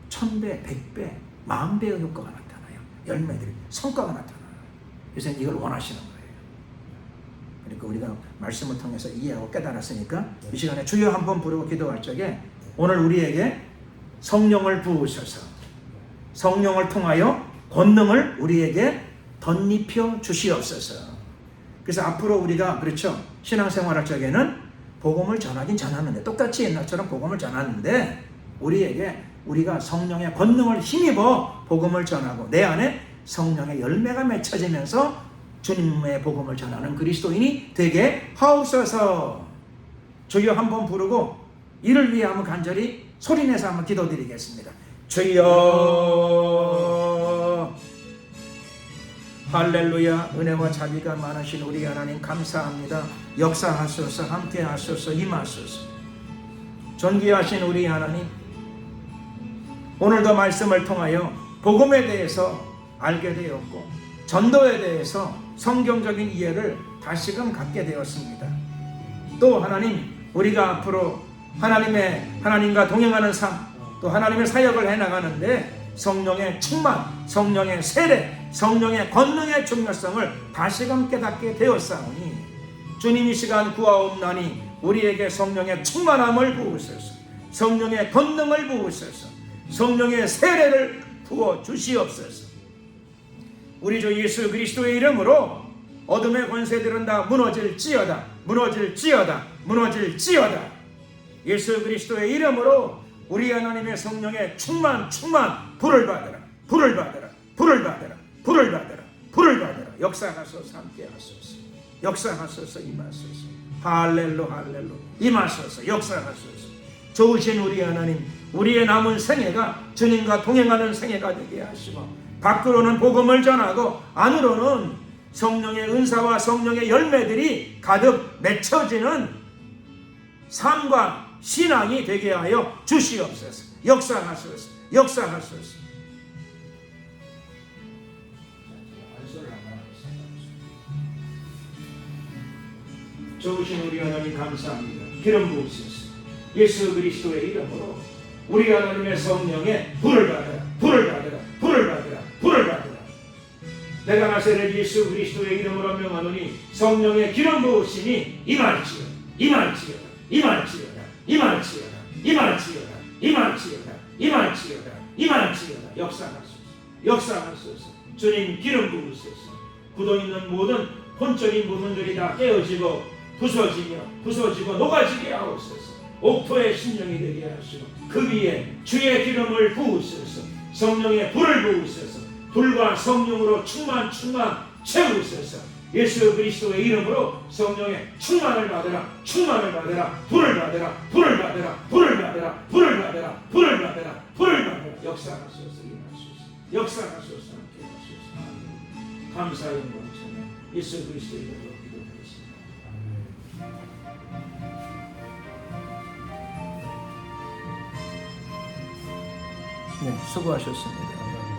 1000배, 100배, 10,000배의 효과가 나타나요. 열매들이, 성과가 나타나요. 그래서 이걸 원하시는 거예요. 그러니까 우리가 말씀을 통해서 이해하고 깨달았으니까 이 시간에 주여 한번 부르고 기도할 적에 오늘 우리에게 성령을 부으셔서 성령을 통하여 권능을 우리에게 덧입혀 주시옵소서. 그래서 앞으로 우리가, 그렇죠, 신앙생활할 적에는 복음을 전하긴 전하는데, 똑같이 옛날처럼 복음을 전하는데 우리가 성령의 권능을 힘입어 복음을 전하고 내 안에 성령의 열매가 맺혀지면서 주님의 복음을 전하는 그리스도인이 되게 하옵소서. 주여 한번 부르고 이를 위해 한번 간절히 소리내서 한번 기도드리겠습니다. 주여, 할렐루야. 은혜와 자비가 많으신 우리 하나님 감사합니다. 역사하소서, 함께하소서, 임하소서. 존귀하신 우리 하나님, 오늘도 말씀을 통하여 복음에 대해서 알게 되었고 전도에 대해서 성경적인 이해를 다시금 갖게 되었습니다. 또 하나님, 우리가 앞으로 하나님과 동행하는 삶, 또 하나님의 사역을 해나가는데 성령의 충만, 성령의 세례, 성령의 권능의 중요성을 다시금 깨닫게 되었사오니 주님 이 시간 구하옵나니 우리에게 성령의 충만함을 부으소서, 성령의 권능을 부으소서, 성령의 세례를 부어 주시옵소서. 우리 주 예수 그리스도의 이름으로 어둠의 권세들은 다 무너질지어다, 무너질지어다, 무너질지어다. 예수 그리스도의 이름으로 우리 하나님의 성령의 충만 불을 받으라, 불을 받으라, 불을 받으라, 불을 받으라, 불을 받으라. 역사하소서, 함께하소서, 역사하소서, 임하소서. 할렐루, 할렐루. 임하소서, 역사하소서. 좋으신 우리 하나님, 우리의 남은 생애가 주님과 동행하는 생애가 되게 하시고 밖으로는 복음을 전하고 안으로는 성령의 은사와 성령의 열매들이 가득 맺혀지는 삶과 신앙이 되게 하여 주시옵소서. 역사하소서, 역사하소서. 좋으신 우리 하나님 감사합니다. 기름 부으소서. 예수 그리스도의 이름으로 우리 하나님의 성령의 불을 받으라, 불을 받으라, 불을 받으라, 불을 받으라. 내가 나세렛 예수 그리스도의 이름으로 명하노니 성령의 기름 부으심이 임할지어다, 임할지어다, 임할지어다, 임할지어다, 임할지어다, 임할지어다, 임할지어다, 임할지어다. 역사하소서, 역사하소서. 주님 기름 부으소서. 굳어있는 모든 혼적인 부분들이 다 깨어지고 부서지고 녹아지게 하옵소서. 옥토의 심령이 되게 하시고 그 위에 주의 기름을 부으소서. 성령의 불을 부으소서. 불과 성령으로 충만 채우소서. 예수 그리스도의 이름으로 성령의 충만을 받으라, 충만을 받으라, 불을 받으라, 불을 받으라, 불을 받으라, 불을 받으라, 불을 받으라, 불을 받으라. 역사하소서, 임하소서, 역사하소서, 함께하소서. 감사 영광 찬양 예수 그리스도의 이름으로 기도드리겠습니다. 네, 수고하셨습니다.